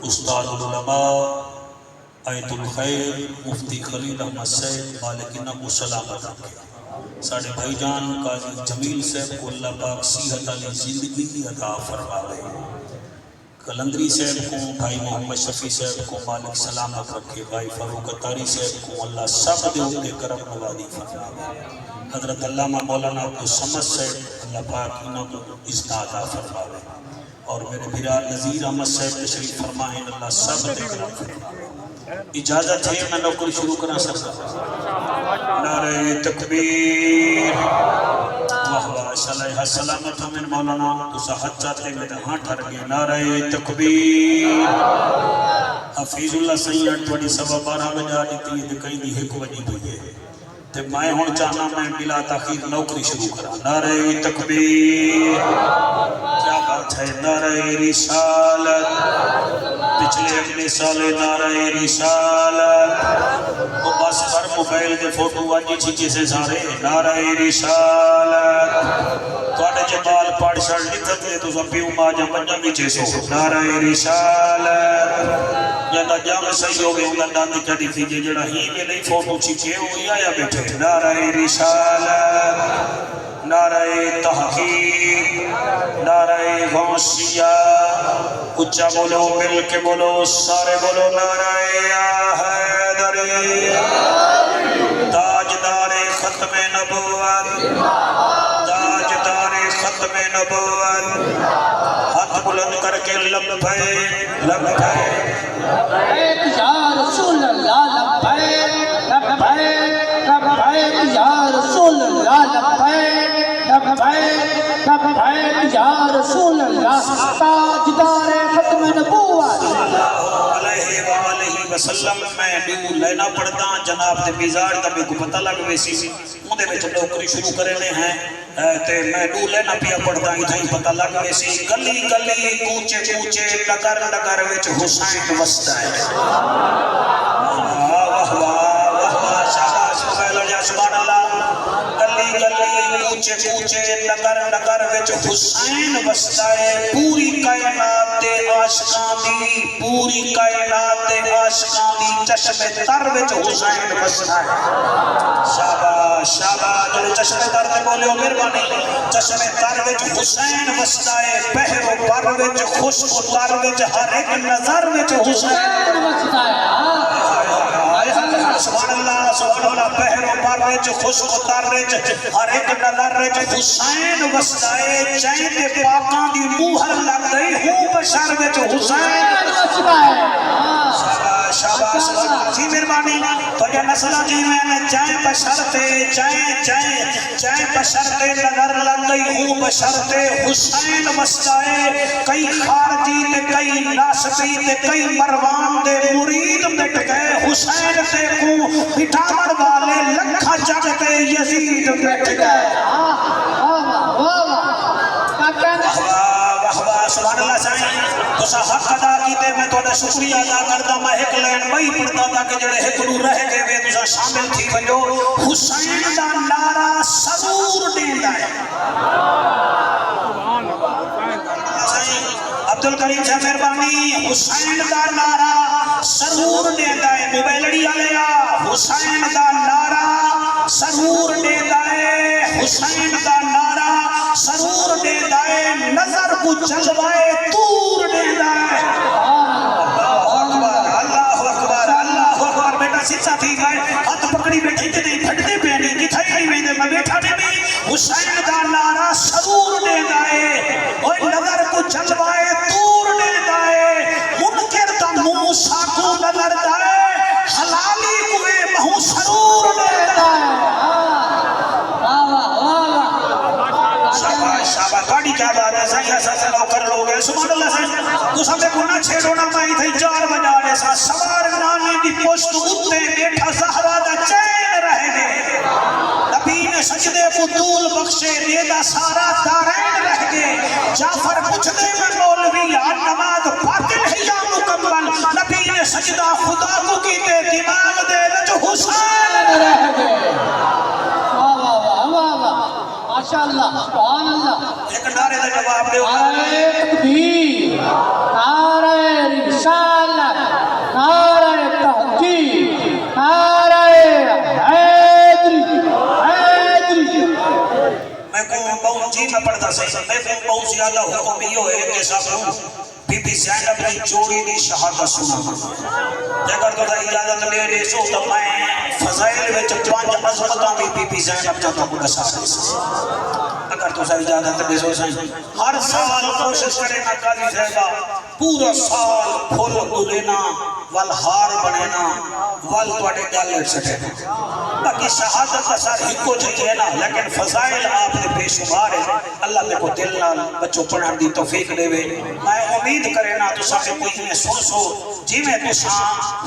استاد العلماء آیت الخیر مفتی خلیل احمد سید مالک انہ کو سلامت رکھے، ساڑھے بھائی جان قاضی جمیل صاحب کو اللہ پاک صحت علی زندگی عطا فرماوے، کلندری صاحب کو، بھائی محمد شفیع صاحب کو مالک سلامت رکھے، بھائی فاروق اتاری صاحب کو اللہ سب دے ہوتے کرم نوازی فرماوے، حضرت علامہ مولانا عبدالصمد صاحب اللہ پاک انہوں کو عزت عطا فرماوے، اور میرے بھیرال نذیر احمد صاحب تشریف فرمائیں، اللہ سب دے کرم فرماوے۔ اجازت ہے میں نوکری شروع کرنا سکتا ہوں؟ نعرہ تکبیر، واہ واہ، صلیحہ سلامت ہو من مولانا، تسا حد چاہتے میرے ہاں ٹھر گئے، نعرہ تکبیر۔ حفیظ اللہ سید توڑی سوا 12 بجے آ دیتی ہے، کہیں دی ایک بجے ہوئی ہے، تے میں ہون چاہنا میں بلا تاخیر نوکری شروع کرا، نعرہ تکبیر، کیا بات ہے، نعرہ رسالت، پچھلے اگلے سالے نعرہ رسالت، وہ بس پر موبائل دے فوٹو واجی چھچے سے سارے، نعرہ رسالت، توڑے جبال پاڑ شاڑ لکھت لے تو سبیوں ماجہ منجہ میچے سو، نعرہ رسالت، یا نہ جام صحیح ہو گئے ہوں گا داندی کڑی تھی جڑا ہی میں نہیں فوٹو چھچے ہوئی آیا بیٹھے، نعرہ رسالت، نعرہ تحقیق، نعرہ غوثیہ، اچھا بولو مل کے بولو سارے بولو نعرہ حیدری، تاجدار ختم نبوت، تاجدار ختم نبوت، ہاتھ بلند کر کے لبیک لبیک لبیک یا رسول اللہ، لبیک لبیک لبیک یا رسول اللہ، لبیک لبیک لبیک یا رسول اللہ، تاجدار ختم نبوت علیہ وآلہ وسلم۔ میں دو لینا پڑھتا جناب تے بیزار دا میں کو پتہ لگ ویسی مودے میں نوکری شروع کرنے ہیں، تے میں دو لینا پیا پڑھتا ہی تھا پتہ لگ ویسی، گلی گلی کوچے کوچے ڈگر ڈگر وچ حسین وستا ہے، واہ واہ واہ واہ، شاباش پہلا جا سبحان اللہ، گلی گلی کوچے کوچے ڈگر ڈگر وچ حسین وستا ہے، پوری کائنات دے عاشقاں دی، پوری کائنات دے عاشقاں دی چشم تر وچ حسین وستا ہے، شاباش شاباش، جو چشم تر تے بولے ہو مہربانی، چشم تر وچ حسین وستا ہے، پہر و پر وچ خشک و تر وچ ہر ایک نظر وچ حسین وستا ہے، سبحان اللہ سبحان اللہ، پہر و پر وچ خشک و تر وچ ہر ایک نظر وچ حسین وستا ہے، چین دے پاکاں دی موہر لگ گئی ہوں بشر وچ حسین وستا ہے، شاباش شاباش جی مہربانی، تو یہ نسلہ جی میں نے چین بشرتے چین بشرتے نظر لگ گئی ہوں بشرتے حسین وستا ہے، کئی خارجی تے کئی ناسبی تے کئی مروان دے مرید مٹ گئے، حسین تے کو بٹھامن والے لکھا جگتے یزید مٹ گئے، سبحان اللہ سائیں، تو سا حق ادا کیتے میں تو نے شکریہ ادا کرتا، میں ایک لین بھائی پڑھتا تھا کہ جڑے ایک نو رہ گئے میں تو سا شامل تھی بجو، حسین دا نعرہ سرور دیندہ ہے، عبدالکریم سے مہربانی، حسین دا نعرہ سرور دیندہ ہے، موبیلڑی آلیا، حسین دا نعرہ سرور دیندہ ہے، حسین دا نعرہ سرور دیندہ ہے، نظر کو جلوائے تور دیندہ ہے، اللہ اکبر اللہ اکبر، بیٹا سچا تھی گئے، ہاتھ پکڑی بیٹھی تے نہیں پھٹتے پہنی، کتھائی نہیں ویندے میں بیٹھا نہیں، حسین دا نعرہ سرور دیندہ ہے، اور نظر کو جلوائے تور دیندہ ہے، منکر دا منہ ساکو نظر دائے، حلالی کوئے مہو سرور دیندہ ہے، شاباش گاڑی کیا بات ہے، صحیح ایسا سے نوکر لوگ ہیں، سبحان اللہ سے تو سب کو نہ چھیڑونا مائی تھی 4 بجا جیسا سوار نانی دی پوشت اتے بیٹھا زہرہ دا چین رہ گئے، نبی نے سجدے کو طول بخشے دیدہ سارا دارین رہ گئے، جعفر پوچھتے میں مولوی آن نماز باطل ہی یا مکمل، نبی نے سجدہ خدا کو کیتے دماغ دے جو حسین رہ گئے، ماشاءاللہ سبحان اللہ، ایک نعرے دا جواب دے، نعرہ تکبیر، نعرہ رسالت، میں پڑھتا صحیح میں بہت زیادہ حکم یہ ہوئے کہ سب بی بی زینب کی چوری دی شہادت سنا اگر تو اجازت لے لے سو تو میں فضائل وچ 5 عظمتاں بھی بی بی زینب جو تو دسا اگر تو اجازت لے سو ہر سال کوشش کرے نا قاضی صاحبہ پورا سال پھول گلینا والہار بنینا وال توڑے گالر سٹینا باقی شہادت کا سار ہکو چاہیے نا لیکن فضائل آپ نے بے شمار ہے اللہ میں کو دل نال بچوں پڑھن دی توفیق دے وے میں امید کرے نا تو سارے کوئی میں سو جی میں تو شاہ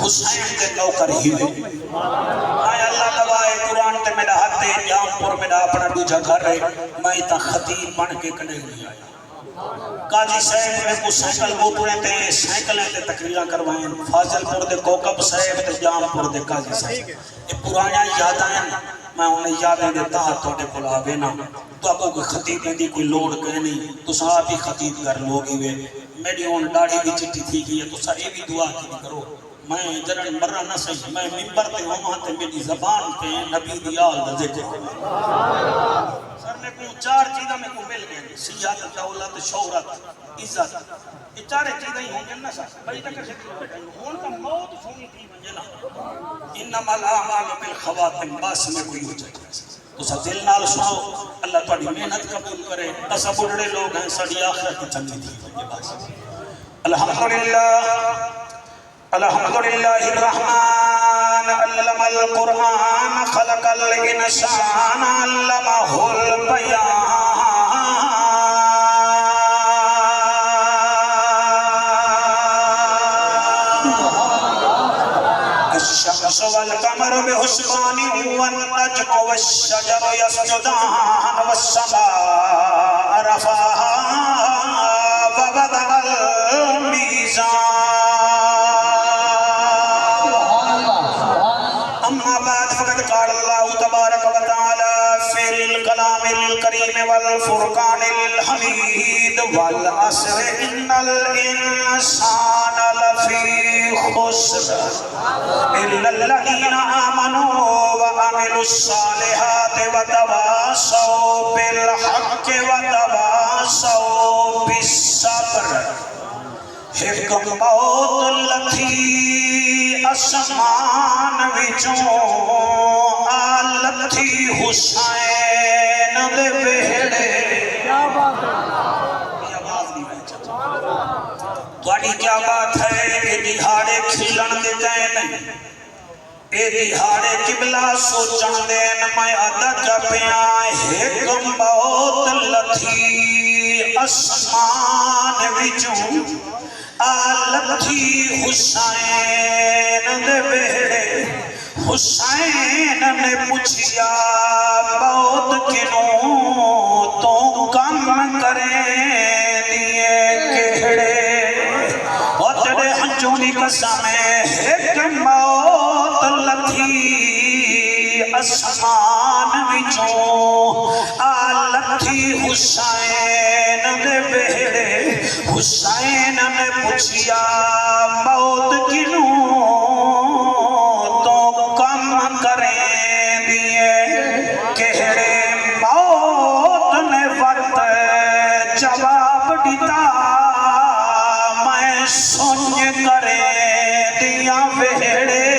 حسین دے نوکر ہی وے میں اللہ دوائے قرآن تے میرا حق دے جام پر میرا اپنا دوجہ گھر ہے میں تا خطیب بن کے کنے نہیں آیا قاضی صاحب میں کو سائیکل موٹریں تے سائیکلیں تے تقریرہ کروائیں فاضل پور دے کوکب صاحب تے جام پور دے قاضی صاحب یہ پرانیاں یاد آئیں میں انہیں یادیں دیتا توڑے بلا بینا تو آپ کو خطیب دی کوئی لوڑ کہنی تو صاحب ہی خطیب کر لوگی وے میری ان ڈاڑی بھی چٹی تھی گئی ہے تو سارے بھی دعا کی کرو میں جنرل مرہ نہ صحیح میں ممبر تے ہوں تے میری زبان تے نبی دیال دا ذکر سر میں کو 4 چیزیں میں کو مل گئے سیاحت دولت شہرت عزت یہ 4 چیزیں ہی ہوں گے نا سر بھائی تک ہون کا موت سونی تھی منجے نا انما الاعمال بالخواتم باس میں کوئی ہو جائے تو سا دل نال سنو اللہ تھوڑی محنت قبول کرے اسا بڑھڑے لوگ ہیں ساڑی آخرت کی چنگی تھی یہ بات الحمدللہ الرحمن علم القرآن خلق الانسان علمہ البیان الشمس والقمر بحسبان والنجم والشجر يسجدان والسماء رفعها ووضع الميزان أما بعد فقد قال الله تبارك وتعالى في الكلام الكريم والفرقان الحميد والعصر إن الإنسان لفي خسر إلا الذين آمنوا وعملوا الصالحات وتواصوا بالحق وتواصوا بالصبر ایک موت لتھی اسمان وچوں لتھی حسین دے ویڑے کیا بات ہے یہ آواز نہیں میں چاہتا تھوڑی کیا بات ہے یہ دہاڑے کھلن دے گئے نہیں اے دہاڑے قبلہ سوچن دین میں ادا جپیاں ایک موت لتھی اسمان وچوں لتھی حسین دے ویڑے حسین نے پوچھیا موت کنوں تو کم کریں دیئے کہڑے اور تیرے ہنچوں دی قسم ایک موت لتھی اسمان وچوں لتھی حسین دے ویڑے حسین نے پوچھیا موت کنوں تو کم کریں دیئے کہڑے موت نے وقت جواب دیتا میں سن کریں دیا ویڑے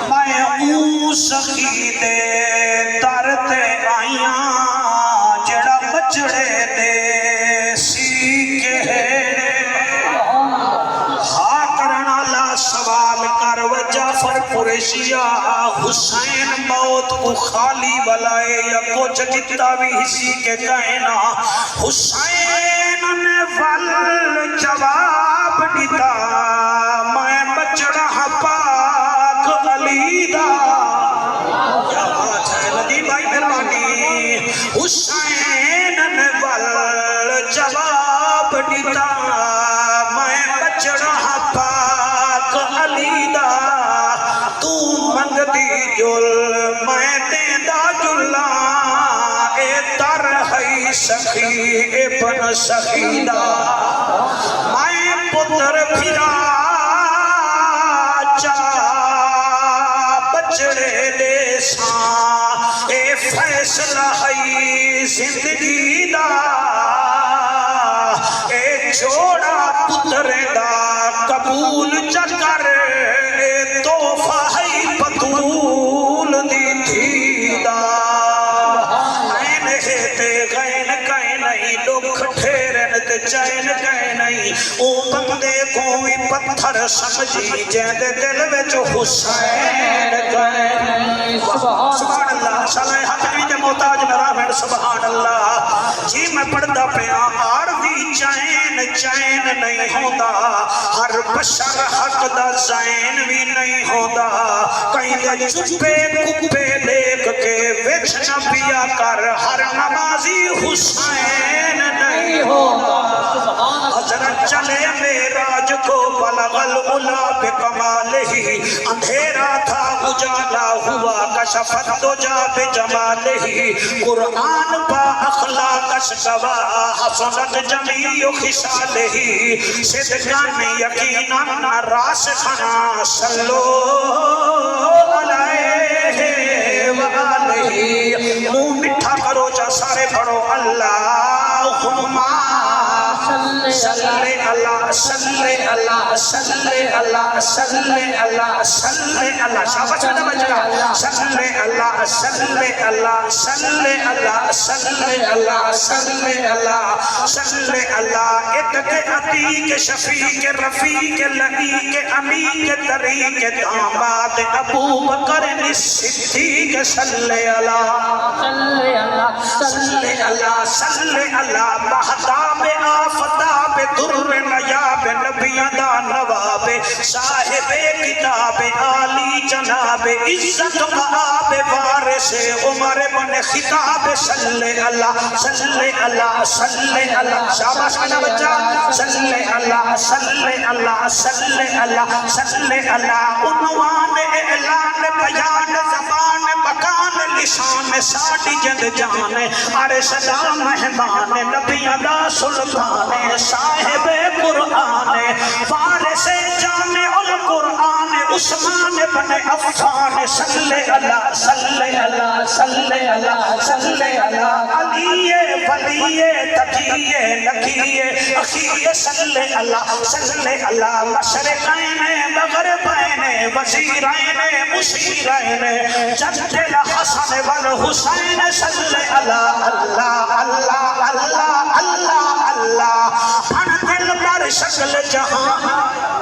میں اون سخی دے ترتے آئیاں جڑا بچڑے دے سوال کر جعفر قریشیہ حسین موت کو خالی بلائے یا کچھ جتا بھی اسی کے کہنا حسین نے ول جواب دیتا میں بچڑا پاک علی دا کیا بات ہے ندی بھائی مہربانی حسین نے ول جواب دیتا میں بچڑا میں دیدہ جلا اے در ہے سخی ابن سخیدہ میں پتر پھرا چا بچڑے دے ساں اے فیصلہ ہے زندگی دا اے جوڑا پتر دا قبول چکر اے توفہ ہے بطول دی تھی دا این ہے تے غین کہیں نہیں لکھ ٹھیرن تے چین کہیں نہیں او بندے کوئی پتھر سمجھی جیندے دل وچ حسین کہیں نہیں سبحان اللہ شاہ حق جی محتاج میرا بہن سبحان اللہ جی میں پڑھدا پیا آردی چین چین نہیں ہوندا ہر بشر حق دا زین بھی نہیں ہوندا کہیں دے چپے کپے دیکھ کے وچ نہ پیا کر ہر نمازی حسین نہیں ہوندا حضرت چلے معراج کو بلغ العلا بکمالہ اندھیرا تھا اجالا ہوا کشفت دجا بجمالہ قرآن با اخلاقش گواہ حسنت جمیع خصالہ صدقان یقیناً راسخنا صلو علیہ وآلہ منہ مٹھا کرو جا سارے پڑھو اللہم صلی اللہ صلی اللہ صلی اللہ صلی اللہ صلی اللہ شاباش بیٹا بچہ صلی اللہ صلی اللہ صلی اللہ صلی اللہ صلی اللہ صلی اللہ اتق عتیق شفیق رفیق لعیق امیق طریق داماد ابو بکر صدیق صلی اللہ صلی اللہ صلی اللہ مہتاب آفتاب در نیاب نبیاں دا نواب صاحب کتاب عالی جناب عزت مآب وارث عمر بن خطاب صلی اللہ صلی اللہ صلی اللہ شاباش میرا بچہ صلی اللہ صلی اللہ صلی اللہ صلی اللہ عنوان اعلان بیان زبان مکان لسان ساڑی جند جان عرش دا مہمان نبیاں دا سلطان صاحب قرآن فارس جامع القرآن عثمان بن عفان صلی اللہ صلی اللہ صلی اللہ صلی اللہ علی ولی تقی نقی اخی صلی اللہ مشرقین مغربین وزیرین مشیرین جد الحسن والحسین صلی اللہ اللہ اللہ اللہ اللہ اللہ پھن دل پر شکل جہاں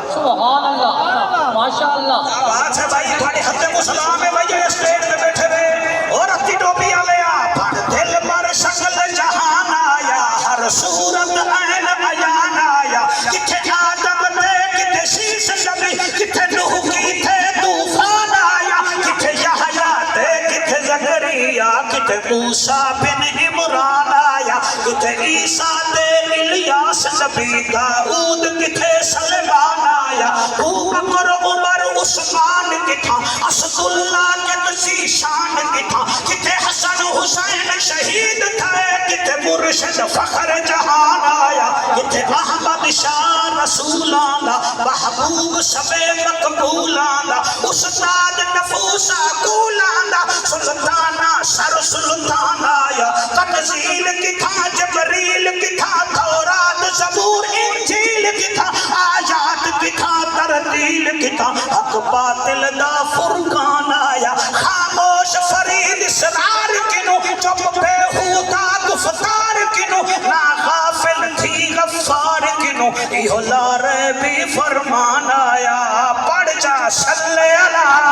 سبحان اللہ ماشاءاللہ بات ہے بھائی تھوڑی حد کو سلام ہے بھائی اسٹیج پہ بیٹھے ہوئے اور اپنی ٹوپی آلیا پھن دل پر شکل جہان آیا ہر صورت عین عیان آیا کتھے آدم تھے کتھے شیش نبی کتھے نوح کی تھے طوفان آیا کتھے یحییٰ تھے کتھے زکریا کتھے موسیٰ بن عمران آیا کتھے عیسیٰ تھے الیاس نبی داؤد کتھے سلیمان آیا ابو بکر عمر عثمان کتھا اسد اللہ کے تسی شان کتھا کتھے حسن حسین شہید تھے کتھے مرشد فخر جہان آیا کتھے احمد شاہ رسول آندا محبوب سب مقبول آندا استاد نفوسا کول آندا سلطانہ سر سلطان آیا تنزیل کتھا جبریل کتھا تورات زبور انجیل کتھا آیات کتھا ترتیل کتھا حق باطل دا فرقان آیا خاموش فرید اسرار کنو چپ پہ ہوتا گفتار کنو نا غافل تھی غفار کنو ایہو لارے بھی فرمان آیا پڑھ جا صلی اللہ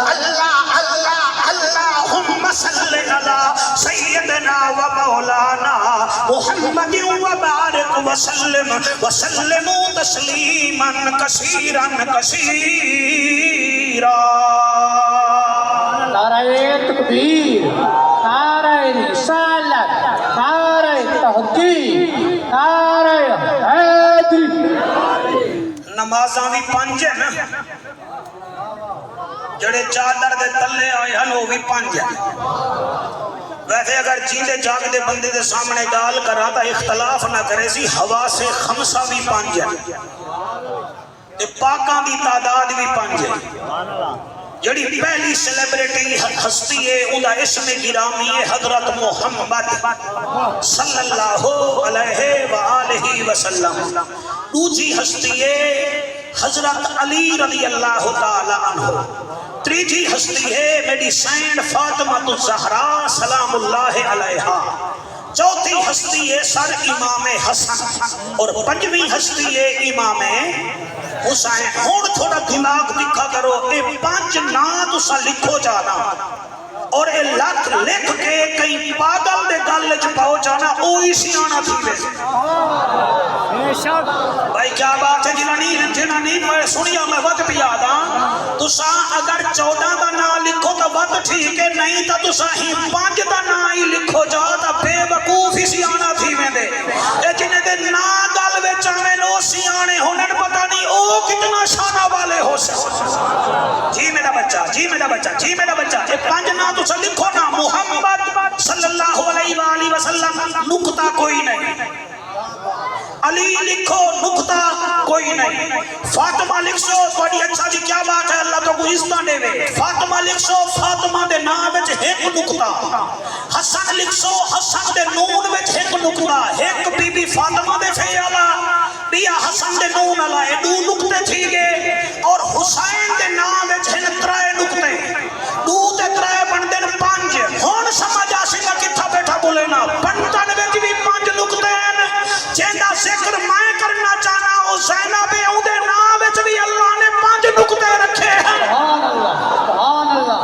اللہ اللہ اللہم صلی اللہ سیدنا و مولانا محمد و بارک وسلم وسلم تسلیما کثیرا کثیرا نعرہ تکبیر نعرہ رسالت نعرہ تحقیق نعرہ حیدری نمازاں بھی پانچ ہے نا جڑے چادر دے تلے آئے ہیں وہ بھی پانچ ہے ویسے اگر جیندے جاگ دے بندے دے سامنے ڈال کر آتا اختلاف نہ کرے سی ہوا سے خمسہ بھی پانچ ہے تے پاکاں دی تعداد بھی پانچ ہے جڑی پہلی سیلیبریٹی ہستی ہے اوندا اسم گرامی ہے حضرت محمد صلی اللہ علیہ وآلہ وسلم. دوسری ہستی ہے حضرت علی رضی اللہ تعالی عنہ. تیسری ہستی ہے میری سینڈ فاطمہ الزہرا سلام اللہ علیہا. چوتھی ہستی ہے سر امام حسن اور پنجویں ہستی ہے امام حسین. ہوں تھوڑا دماغ دکھا کرو اے پانچ نام تسا لکھو جانا اور اے لکھ لکھ کے کئی پاگل دے گل وچ پاؤ جانا اوہی سیاںا تھی ویسے. بھائی کیا بات ہے جنہاں نہیں میں سنیا میں وقت بھی یاد تسا اگر 14 دا نام لکھو تو وقت ٹھیک ہے نہیں تو تسا ہی 5 دا نام ہی لکھو جا تو بے وقوف ہی سیاںا تھی ویندے. اے جنہیں دے نام گل وچ آویں او سیاںے ہونن پتہ نہیں او کتنا شانہ والے ہو سکتے. جی میرا بچہ جی میرا بچہ جی میرا بچہ یہ 5 نام تو سب لکھو نا. محمد صلی اللہ علیہ وآلہ وسلم نقطہ کوئی نہیں. علی لکھو نقطہ کوئی نہیں. فاطمہ لکھو تھوڑی اچھا جی کیا بات ہے اللہ تو کو عزت دے وے. فاطمہ لکھو فاطمہ دے نام وچ ایک نقطہ. حسن لکھو حسن دے نون وچ ایک نقطہ. ایک بی بی فاطمہ دے فعلا بیا حسن دے نون والا اے 2 نقطے تھی گئے. اور حسین دے نام وچ 3 نقطے. 2 تے 3 بندے 5. ہن سمجھ آسی گا کتھا بیٹھا بولے نا. بندن وچ بھی 5 نقطے ہیں. جیندا ذکر میں کرنا چاہنا او زینب اودے نام وچ بھی اللہ نے 5 نقطے رکھے ہیں. سبحان اللہ سبحان اللہ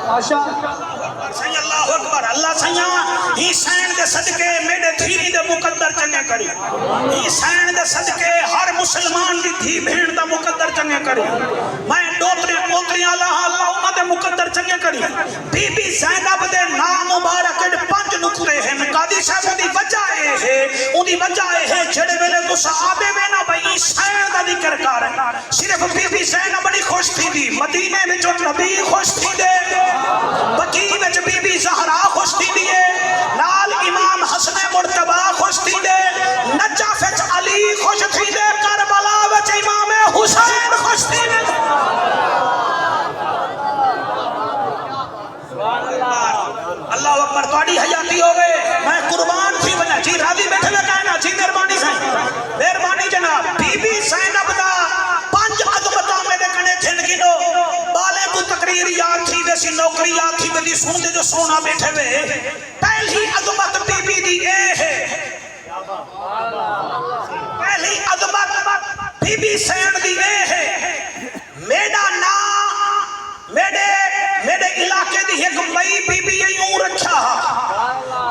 ماشاءاللہ. سہی اللہ اکبر. اللہ سیاں ہی سین دے صدقے میرے دھیری دے مقدر چنگے کری. ہی سین دے صدقے ہر مسلمان دی دھی بہن دا مقدر چنگے کری. میں ڈوتری پوتری اللہ انہاں دے مقدر چنگے کری. بی بی زینب دے نام مبارک 5 نقطے ہیں. قاضی صاحب دی وجہ اے ہے اودی وجہ اے ہے جڑے ویلے تساں آدے وے نا بھئی سین دا ذکر کر صرف بی بی زینب بڑی خوش تھی دی. مدینے وچ نبی خوش تھی دے. بقیع وچ بی بی زہرا خوش تھی دیے. نال امام حسن مرتبہ خوش تھی دے. نجف وچ علی خوش تھی دے. کربلا وچ امام حسین خوش تھی دے. اللہ اکبر. تواڈی حیاتی ہوے میں قربان تھی وجہ جی راضی بیٹھے ہوئے کہنا جی مہربانی سائیں مہربانی جناب. بی بی زینب دا 5 عظمتاں میرے کنے تھن گنو. بالے کو تقریر یاد تھی ویسی نوکری یاد تھی ویسی سن دے جو سونا بیٹھے ہوئے. پہلی عظمت بی بی دی اے ہے. پہلی عظمت بی بی سین دی اے ہے. میرا نام میرے علاقے دی ایک مئی بی بی یوں رکھا.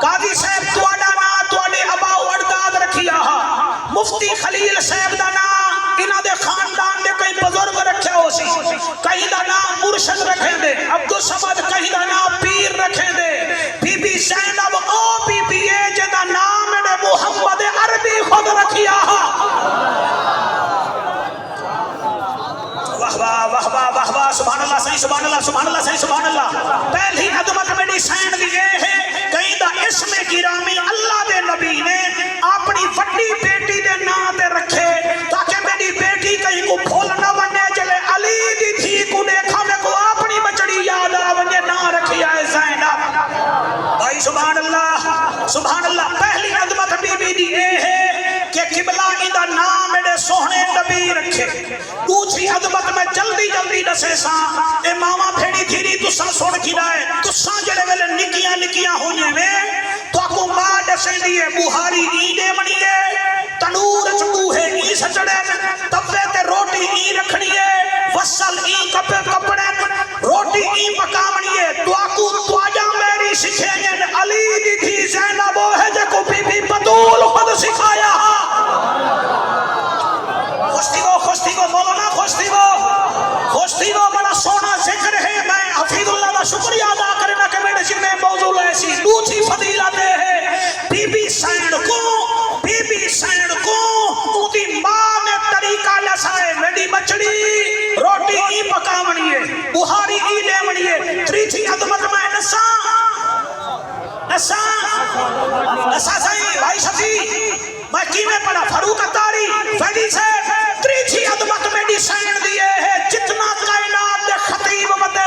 قاضی صاحب تواڈا نام تواڈے ابا و اجداد رکھیا. مفتی خلیل صاحب دا نام انہاں دے خاندان دے کئی بزرگ رکھیا ہو سی. کہیں دا نام مرشد رکھیں دے. عبدالصمد کہیں دا نام پیر رکھیں دے. بی بی زینب او بی بی اے جدا نام میرے محمد عربی خود رکھیا. واہ واہ واہ واہ واہ واہ سبحان اللہ صحیح سبحان اللہ سبحان اللہ صحیح سبحان اللہ. پہلی عظمت میری سین دی اے ہے کہیں دا اسم گرامی اللہ دے نبی نے اپنی وڈی بیٹی دے نام تے رکھے تاکہ میری بیٹی کہیں کو بھول نہ بنے. جلے علی دی تھی کو دیکھا میں کو اپنی بچڑی یاد آ بنے نام رکھیا ہے زینب. بھائی سبحان اللہ سبحان اللہ. پہلی عظمت بی بی دی اے ہے کہ قبلہ دا نام میرے سوہنے نبی رکھے. دوسری عظمت میں جلدی دسے سا اے ماما پھیڑی تھیری تساں سن کھڑائے تساں جڑے ویلے نکیاں ہوئیں میں تو اکو ماں دسے دیئے بہاری ایندے منیے. تنور چکوہے ای سچڑے تبے تے روٹی ای رکھنیے. وصل ای کپڑے روٹی ای پکامنیے. تو اکو تواجہ میری سکھیں علی دی تھی زینب ہے جے کو بی بی بطول خود سکھایا. خوش تھی وہ مولانا خوش تھی وہ بڑا سونا ذکر ہے. میں حفیظ اللہ کا شکریہ ادا کرنا کہ میرے ذمہ موضوع ایسی دوسری فضیلت ہے. بی بی سین کو اودی ماں نے طریقہ لسائے. میری بچڑی روٹی ای پکاونی ہے بہاری ای لیونی ہے. تیسری عظمت میں نسا صحیح بھائی شفیع میں کی میں پڑھا فاروق اتاری فیضی سے. تیسری عظمت میری سین دیے ہے جتنا کائنات دے خطیب مدے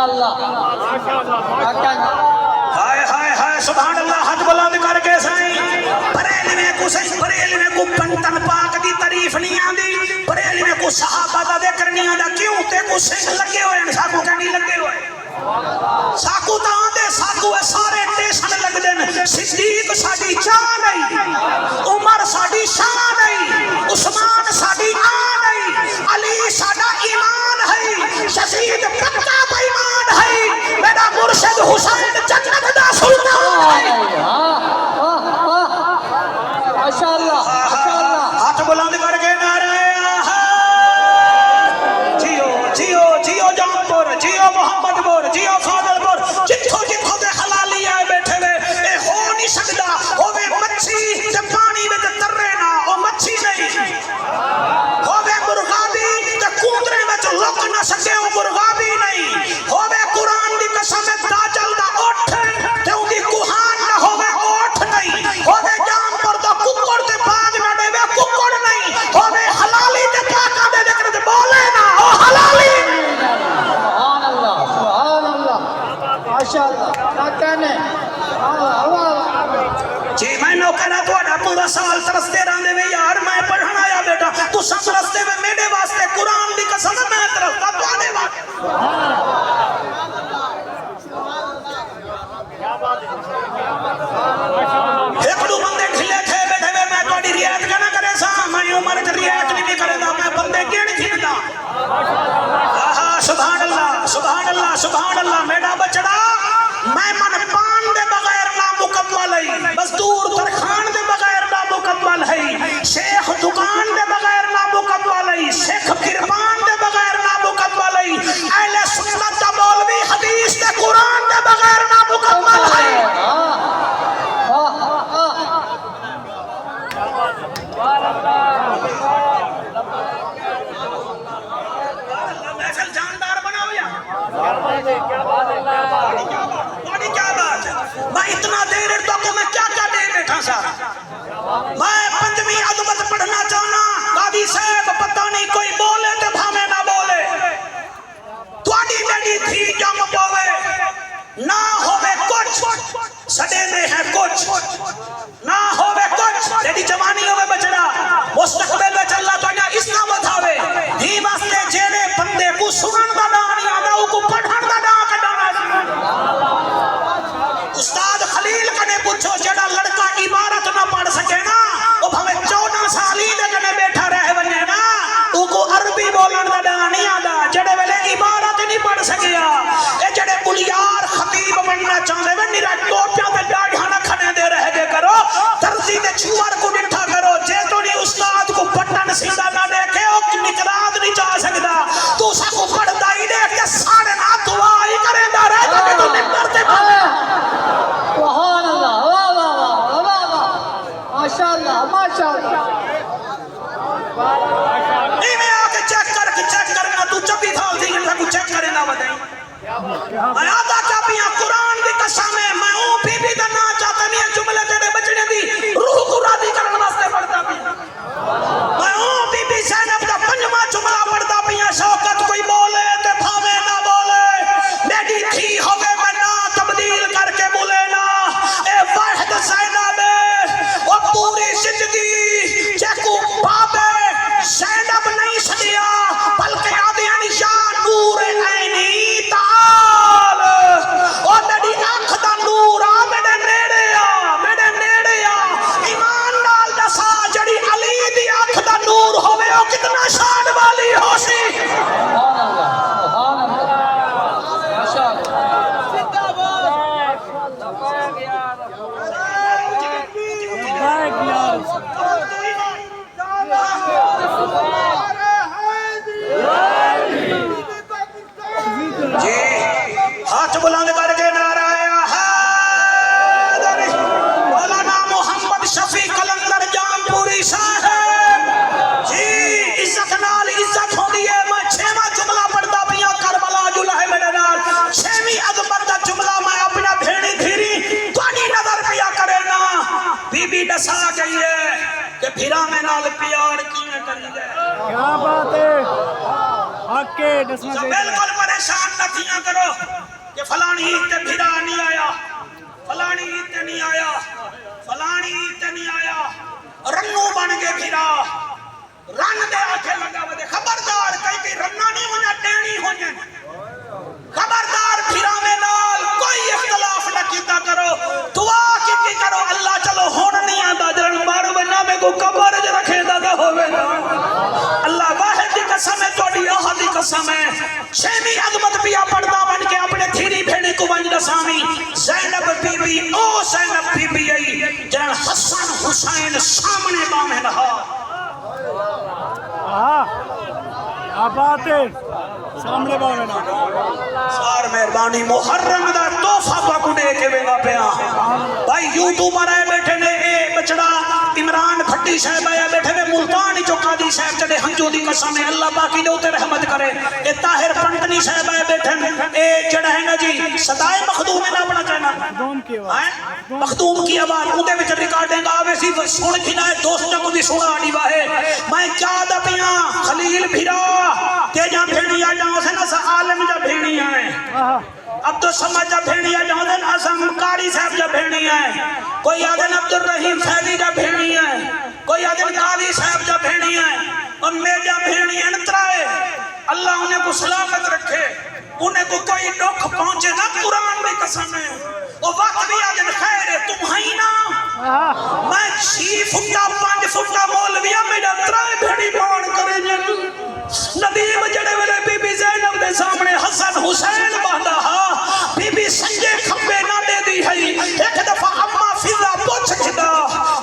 ماشاءاللہ ہائے ہائے ہائے سبحان اللہ حج بلند کر کے سائیں بریلویں کو کنٹن پاک دی تعریف نہیں آندی بریلویں کو صحابہ دا ذکر نہیں آندا کیوں تے کو سنگ لگے ہوئے ہیں ساکو کہیں لگے ہوئے ساکو تا آندے ساکو سارے ٹیشن لگ دیں صدیق ساڑی جان نہیں عمر ساڑی شان نہیں عثمان ساڑی آن نہیں علی ساڑا ایمان ہے شہید پکا بیمان ہے میرا مرشد حسین جنت دا سلطان ہے ماشاءاللہ ہاتھ بلند کر کے نعرہ جیو جیو جیو جانپور جیو محمد پور جیو فاضل پور جتھو جتھو دے حلالی آئے بیٹھے وے اے ہو نہیں سکدا ہووے مچھی تے پانی وچ ترے نہ او مچھی نہیں ہووے مرغابی تے کوندرے وچ لک نہ سکے او مرغابی نہیں ہووے قرآن دی قسم داجل دا اٹھ تے اون دی کوہان نہ ہووے اٹھ نہیں ہووے جانپور دا ککڑ تے باغ نہ دے وے ککڑ نہیں ہووے حلالی تے پاکاں دے ذکر تے بولے نہ او حلالی سبحان اللہ ماشاءاللہ کیا کہنے جی میں نو کہنا توڑا پورا سال ترستے رہنے میں یار میں پڑھنا آیا بیٹا تو سب رستے میں میرے واسطے قرآن دی قسم میں ترستا تو آنے ایک دو بندے ڈھلے تھے بیٹھے میں میں توڑی ریات کا نہ کرے سا میں عمر ریات نہیں کرے دا میں بندے کیڑ جھندا سبحان اللہ سبحان اللہ سبحان اللہ میرا بچڑا میں من پان دے بغیر نامکمل ہے مزدور ترخان دے بغیر نامکمل ہے شیخ دکان دے بغیر نامکمل ہے شیخ قربان دے بغیر نامکمل ہے اہل سنت دا مولوی حدیث دے قرآن دے بغیر نامکمل ہے محفل جاندار بناؤ یا بڑی کیا بات ہے میں اتنا دیر تو کہ میں کیا کیا دے بیٹھا سا میں پنجویں عظمت پڑھنا چاہنا قاضی صاحب پتہ نہیں کوئی بولے تے بھامے نہ بولے تھوڑی میری تھی جم پوے نہ ہوئے کچھ سڑے میں ہے کچھ نہ ہوئے کچھ تیری جوانی ہوئے بچڑا مستقبل میں چلا تو انہا اس نہ بتاوے ہی واسطے جیڑے بندے کو سنن دا دانی آدھا کو پڑھن دا دا کڈانا استاد خلیل کنے پوچھو جیڑا لڑکا عبارت نہ پڑھ سکے نا وہ بھوے 14 سالی دے کنے بیٹھا رہے بنے نا تو کو عربی بولن دا دانی آدھا جیڑے ویلے عبارت نہیں پڑھ سکیا اے جیڑے بلیار خطیب بننا چاہتے ہیں میرا ٹوپیاں تے ڈاڑیاں نہ کھنے دے رہ گے کرو ترزی دے چھوار کو ڈٹھا کرو جے تو نہیں استاد کو بٹن سیدھا نہ دیکھے او نکرات نہیں چاہ سکتا تو سا کو پڑھتا ہی دیکھ کے سارے نہ دعا ہی کرے دا رہے تو کہ تو نکر دے بھانے سبحان اللہ واہ واہ واہ واہ واہ ماشاءاللہ ماشاءاللہ نہیں میں آکے چیک کرنا تو چپی تھال دی گھنٹا کو چیک کرے نہ بدائی میں آدھا چاپیاں قرآن دی قسم ہے میں اون بھی دنا چاہتا نہیں جملے تیرے بچنے دی روح کو راضی کرنے واسطے پڑھتا بھی میں اون بھی زینب دا پنجواں جملہ پڑھتا بھی شوکت کوئی بولے تے بھاوے نہ بولے میری تھی ہوئے میں نہ تبدیل کر کے بولے نا اے واحد زینب وہ پوری زندگی چیکو بابے زینب نہیں سدیا بلکہ آدھیانی یا نور عینی تعال او میری آنکھ دا نور آ میرے نیڑے آ ایمان نال دسا جڑی علی دی آنکھ دا نور ہوئے او کتنا شان والی ہو سی سبحان اللہ ماشاءاللہ جی ہاتھ بلند کر کے نعرہ حیدر مولانا محمد شفیع قلندر جامپوری صاحب جی عزت نال عزت ہو دیئے میں 6واں جملہ پڑھتا پیا کربلا جلہ ہے میرے نال 6ویں عظمت دا جملہ میں اپنا بھیڑی دھیری توانی نظر پیا کرے نا بی بی دسا کہیے کہ پھرا میں نال پیار کینے کریے کیا بات ہے حق کے دسنا چاہیے بالکل پریشان نہ تھیاں کرو کہ فلانی عید تے بھیڑا نہیں آیا، فلانی عید تے نہیں آیا، فلانی عید تے نہیں آیا، رنو بن کے بھیڑا رن دے آکھے لگا ودے خبردار کئی رنہ نہیں ہونا ٹینی ہونے، خبردار بھیڑا میں نال کوئی اختلاف نہ کیتا کرو، دعا کی کرو اللہ چلو ہون نہیں آتا جرن مارو بنا میں کو قبر جو رکھے دا ہوئے اللہ واحد دی قسم ہے توڑی احد دی قسم ہے شیمی عظمت پیا پڑھتا بن کے اپنے تھیری بھیڑی کو ونج دسامی زینب بی بی او زینب بی بی ای جرن حسن حسین سامنے بامے رہا آباتے سامنے بامے رہا سار مہربانی محرم دا توفہ باکو دے کے بیگا پیا بھائی یوٹیوبر آئے بیٹھے نے اے بچڑا عمران بھٹی صاحب آیا بیٹھے میں ملتانی جو قادی صاحب چڑے ہنجو دی قسم ہے اللہ باقی دے ہوتے رحمت کرے اے طاہر پنٹنی صاحب آئے بیٹھے اے جڑا ہے نا جی صدائے مخدوم ہے نا اپنا چاہنا مخدوم کی آواز اندے میں ریکارڈنگ آوے سی سن کھنا ہے دوستوں کو بھی سنا آنی واہے میں کیا دا پیاں خلیل بھیرا تے جا بھیڑی آ جاؤں سے نا سا عالم جا بھیڑی آئے اب تو سمجھ جا بھیڑی آ جاؤں دن عظم کاری صاحب جا بھیڑی آئے کوئی آدن عبدالرحیم فیضی جا بھیڑی آئے کوئی آدن قاضی صاحب جا بھیڑی آئے اور میں جا بھیڑی انترائے اللہ انہیں کو سلامت رکھے انہیں کو کوئی دکھ پہنچے نہ قرآن میں قسم ہے وہ وقت بھی آدن خیر ہے تم ہی نا میں 6 فٹا 5 فٹا مولویہ میں جا ترائے بھیڑی پان کرے جن ندیم جڑے ویلے بی بی زینب دے سامنے حسن حسین باندھا بی بی سنجے کھمبے نہ دے دی ہے ایک دفعہ اما فضا پوچھ کھدا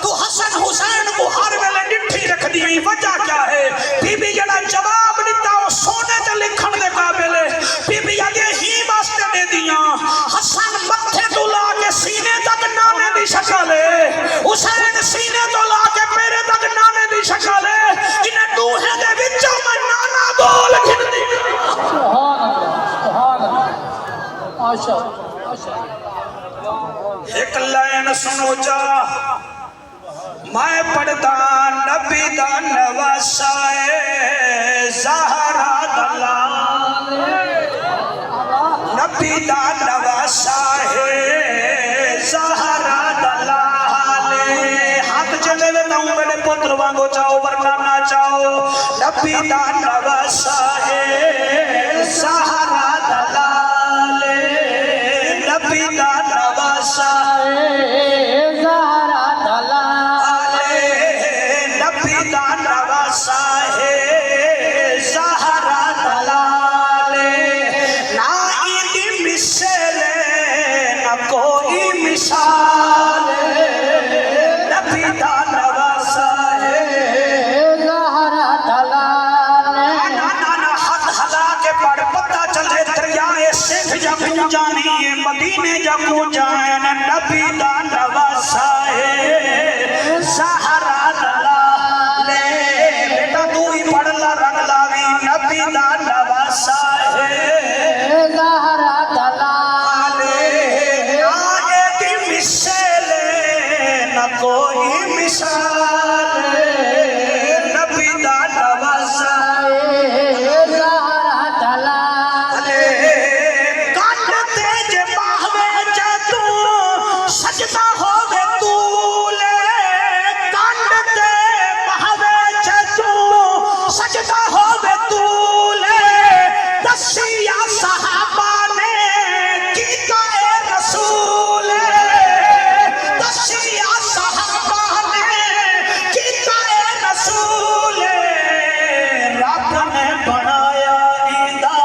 تو حسن حسین کو ہر ویلے ڈٹھی رکھ دی وجہ کیا ہے بی بی جڑا جواب دیتا وہ سونے تے لکھن دے قابل ہے بی بی آگے ہی واسطے دے دیاں حسن متھے تو لا کے سینے تک نانے دی شکل ہے حسین سینے تو لا کے میرے تک نانے دی شکل ہے انہیں دوہے دے وچوں میں نانا گول گھن دی سبحان اللہ ماشاء اللہ ایک لائن سنو جا میں پڑھتا نبی دا نواسائے زہرا دلال نبی دا نواسائے زہرا دلال ہاتھ چلے لیتا ہوں میرے پتر وانگو چاہو ورنہ نہ چاہو نبی دا نواسائے زہرا دلال نبی دا نواسائے زہرا دلال نبی دا نواسائے زہرا دلال نہ ایدی مثل نہ کوئی مثال نبی دا نواسائے زہرا دلال نانا حد ہلا کے پڑھ پتہ چلے دریائے سکھ جا کو جانی مدینے جا کو جائن نبی دا نواسائے زہرا دلال بیٹا تو ہی پڑھ لا رنگ لاوی نبی دا نواسائے زہرا دلال آگے دی مثل نہ کوئی مثال نبی دا نواسائے زہرا دلال کانڈتے جے باہوے جے تو سجدہ ہوگے تولے کانڈتے باہوے جے تو سجدہ ہوگے تولے دسیا صحابہ نے کیتا اے رسول دسیا صحابہ نے کیتا اے رسول رب نے بنایا ایدہ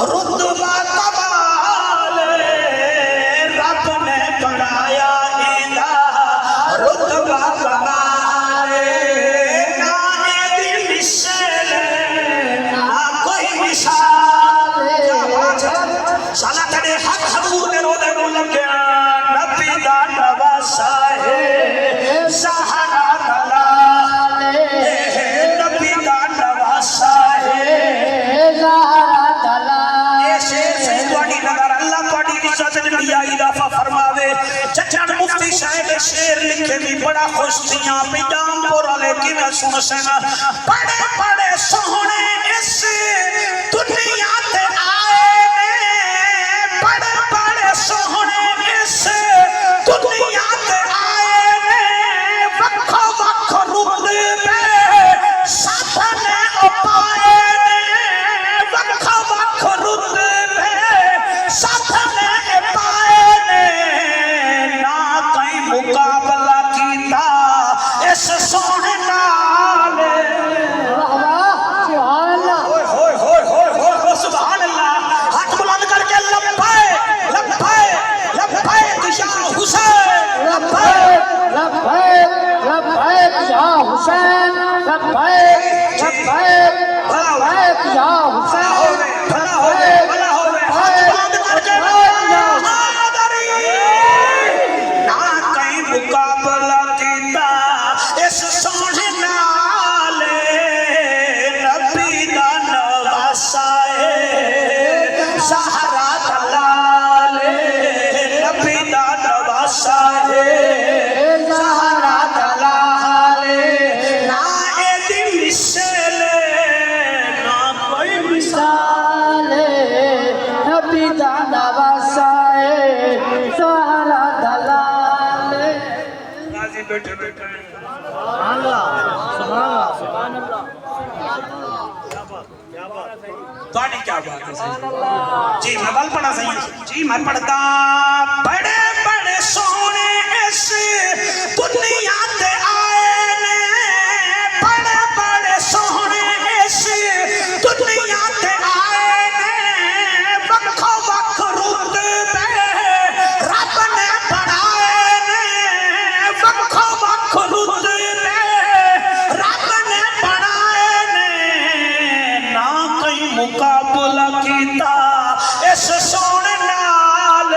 رتبہ کمال رب نے بنایا ایدہ رتبہ کمال نہ ایدی مثل نہ کوئی مثال سالہ تڑے حق حضور نے رو دے گو لگیا نبی دا نواسائے زہرا دلال نبی دا نواسائے زہرا دلال اے شیر سے توڑی نگر اللہ توڑی عزت نبی اضافہ فرماوے چچڑ مفتی صاحب شیر لکھے بھی بڑا خوش دیاں پیجام پورا لے کی میں سن سینا بڑے بڑے سونے اس دنیا تے آئے لبیک لبیک لبیک یا حسین لبیک لبیک یا نہ کہیں مقابلہ کیتا اس سونے نال نبی دا نواسا ہے سہارا دلال نبی دا نواسا ہے سہارا دلال نہ ایدی مثل نہ کوئی مثال نبی دا نواسا ہے سہارا دلال غازی بیٹھے بیٹھے تھوڑی کیا بات ہے جی میں بل پڑھا صحیح جی میں پڑھتا بڑے بڑے سونے اس دنیا تے آئے نے بڑے بڑے سونے اس دنیا تے آئے نے وکھو وکھ رتبے رب نے بڑھائے نے وکھو وکھ رتبے رب نے بڑھائے نے نہ کہیں مقابلہ کیتا اس سونے نال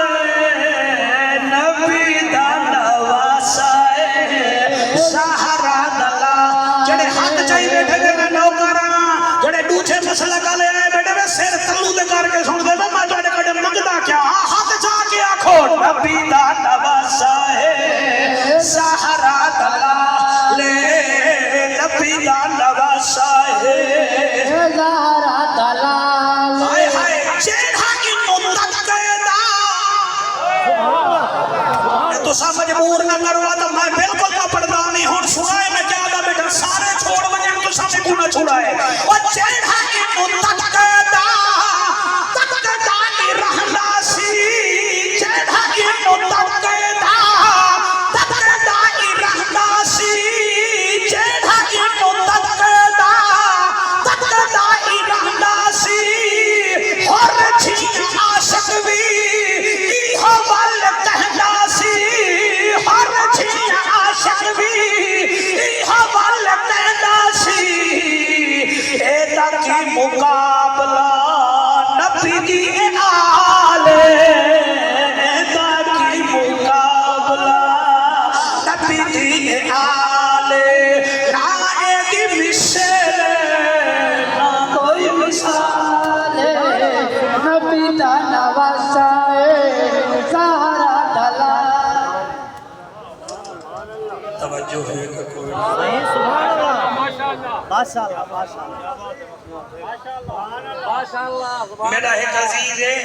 نبی دا نواسا ہے سہارا دلال جڑے ہاتھ چاہی بیٹھے دے میں نوکراں جڑے ڈوچے مسئلہ کا لے آئے بیٹھے میں سر تلو دے کر کے سن دے میں جڑے کڑے مگدہ کیا ہاتھ چاہ کے آکھو نبی دا نواسا ہے سہارا دلال نبی دا نواسا ہے سہارا دلال ہائے ہائے جیڑا کی متقیدہ تو سا مجبور نہ کروا تو میں بالکل نہ پڑھتا نہیں ہوں سنائے میں کیا دا بیٹا سارے چھوڑ بجے تو سا میں کیوں نہ چھوڑائے اور جیڑا کی متقیدہ تقیدہ کی رہنا سی جیڑا کی متقیدہ تقیدہ کی رہنا سی جیڑا کی متقیدہ تقیدہ کی رہنا سی اور چھین عاشق بھی ایہو وال کہنا سی اور چھین عاشق بھی ایہو وال کہنا سی ایدہ کی مقابلہ نبی دی آل ایدہ کی مقابلہ نبی دی آل نہ ایدی مثل نہ کوئی مثال نبی دا نواسا ہے سہارا دلال توجہ ہے کہ کوئی میرا ایک عزیز ہے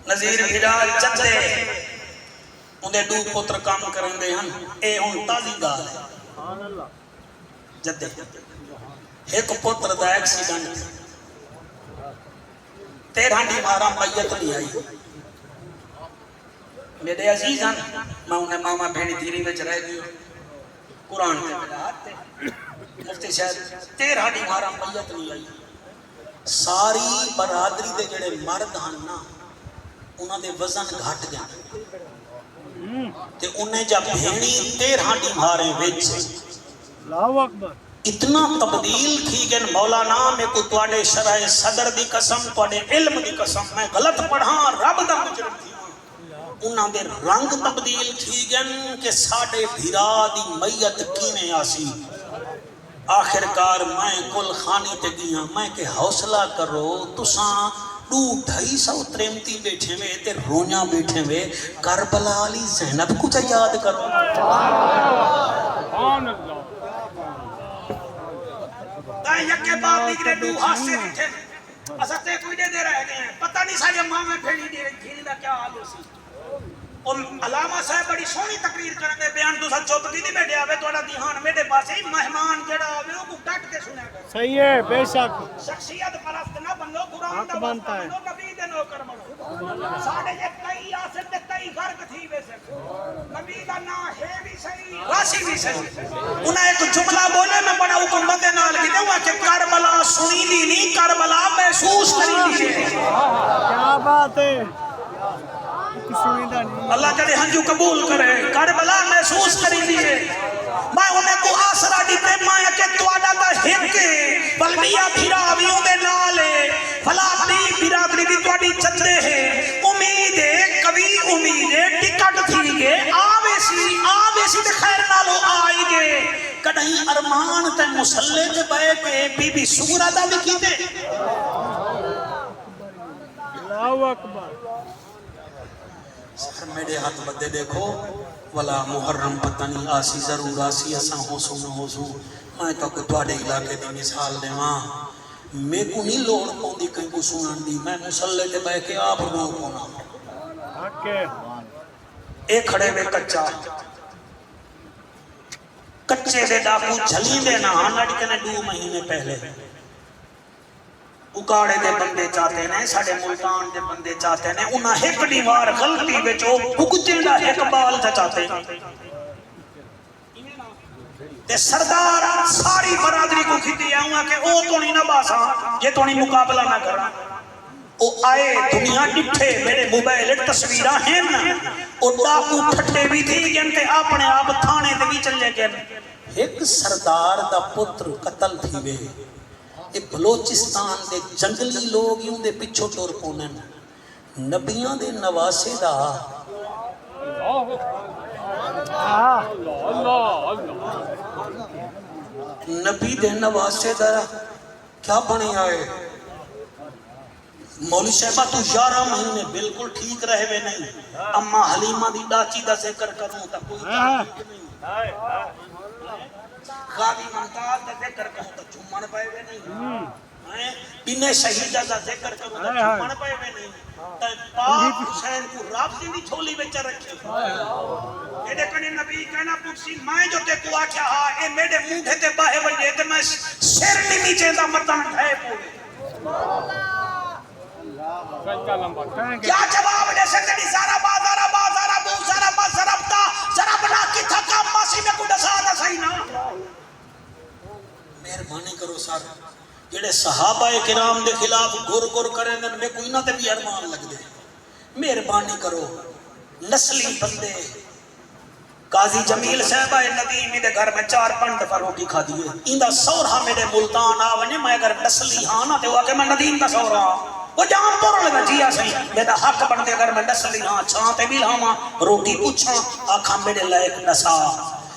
نظیر بلال چندے اندے دو پتر کام کرن دے ہن اے ہن تازی گال ہے جدے ایک پتر دا ایکسیڈنٹ 13 مارا میت نہیں آئی میرے عزیز ہیں میں انہیں ماما بھینی دھیری میں چرائے گئی قرآن تے میرا ہاتھ تے مفتی صاحب 13 مارا میت نہیں آئی ساری برادری دے جڑے مرد ہن نا انہاں دے وزن گھٹ گئے تے انہیں جب بھینی 13 مارے وچ اللہ اکبر اتنا تبدیل تھی گن مولانا میں کو توڑے شرح صدر دی قسم توڑے علم دی قسم میں غلط پڑھاں رب دا مجرم تھی انہاں دے رنگ تبدیل تھی گن کہ ساڑے بھیرا دی میت کینے آسی آخرکار میں کل خانی تے گیا میں کہ حوصلہ کرو تساں 2-250 تریمتی بیٹھے میں تے رونیاں بیٹھے میں کربلا علی زینب کچھ یاد کرو سبحان اللہ یکے باپ نکلے 2 ہاتھ سے بیٹھے اساتے کوئی دے رہ گئے ہیں پتہ نہیں سارے ماں میں پھیلی دے رہی دا کیا حال ہو سی اور علامہ صاحب بڑی سونی تقریر کرنے دے بیان تو سا چوپ کی نہیں بیٹھے آوے توڑا دیہان میرے پاس ہی مہمان جڑا آوے وہ کو ڈٹ کے سنے گا صحیح ہے بے شک شخصیت پرست نہ بنو قرآن دا واسطہ بنو نبی دے نوکر بنو ساڑھے یہ کئی آسر دے کئی غرق تھی ویسے نبی دا نا ہے بھی صحیح راسی بھی صحیح انہیں ایک جملہ بولے میں بڑا حکومت نال کی دے ہوا کہ کربلا سنی دی نہیں کربلا محسوس کری دی کیا بات ہے اللہ جڑے ہنجو قبول کرے کربلا محسوس کری دیئے میں وڈیا بھیرا بھی اندے نالے بھلا دی برادری بھی تواڈی چندے ہے امید ہے کبھی امید ہے ٹکٹ تھی گے آوے سی تے خیر نالو آئی گے کدہیں ارمان تے مسلے تے بے کے بی بی سغرا دا بھی کیتے اللہ اکبر سر میرے ہاتھ بدے دیکھو ولا محرم پتہ نہیں آسی ضرور آسی اساں ہو سو نہ ہو سو میں تو کو تواڈے علاقے دی مثال دیواں میں کو نہیں لوڑ پوندی کہیں کو سنن دی میں مسلے تے بیٹھ کے آپ رو پونا حق ہے اے کھڑے میں کچا کچے دے ڈاکو جھلی دے نہ ہنڈ کنے 2 مہینے پہلے اکاڑے دے بندے چاہتے ہیں ساڑھے ملتان دے بندے چاہتے ہیں انہاں ایک دیوار غلطی بچو بکچے دا ایک بال چاہتے ہیں تے سردار ساری برادری کو کھتی آؤں کہ او تو نہیں نہ باسا یہ تو نہیں مقابلہ نہ کرنا او آئے دنیا ڈٹھے میرے موبائل تصویرہ ہیں او ڈاکو پھٹے بھی تھی جنتے اپنے آپ تھانے دے بھی چلے گئے ایک سردار دا پتر قتل تھی وے یہ بلوچستان دے جنگلی لوگ ہی دے پچھو ٹور پونن نبیاں دے نواسے دا نبی دے نواسے دا کیا بنی آئے مولی صاحبہ تو 11 مہینے بالکل ٹھیک رہے ہوئے نہیں اما حلیمہ دی ڈاچی دا ذکر کروں تا کوئی تحقیق نہیں غازی ممتاز دا ذکر کروں تا چمن پائے ہوئے نہیں انہیں شہیدہ دا ذکر کروں تا چمن پائے ہوئے نہیں پاک حسین کو رابطی دی چھولی بچہ رکھے یہ دیکھنے نبی کہنا پوچھی میں جو تے کو آکھا ہاں اے میرے موٹھے تے باہے بجے تے میں سیر نیمی چیزا مطمئن ٹھائے پوڑے کیا جواب دے سکتے نہیں زارا بو زارا با زربتا زربنا کی تھکا ماسی میں کو ڈسا نہ صحیح نا مہربانی کرو سار جڑے صحابہ کرام دے خلاف گر کریں دن میں کوئی نہ تے بھی ارمان لگ دے مہربانی کرو نسلی بندے قاضی جمیل صاحبہ ندیم دے گھر میں 4-5 دفعہ روٹی کھا دیئے ایندہ سورہ میرے ملتان آونے میں اگر نسلی ہاں نہ تے ہوا کہ میں ندیم دا سورہ وہ جان پور لگا جیا صحیح میرا حق بنتے اگر میں نسلی ہاں چھانتے بھی لاما روٹی پوچھاں آکھاں میرے لائق نسا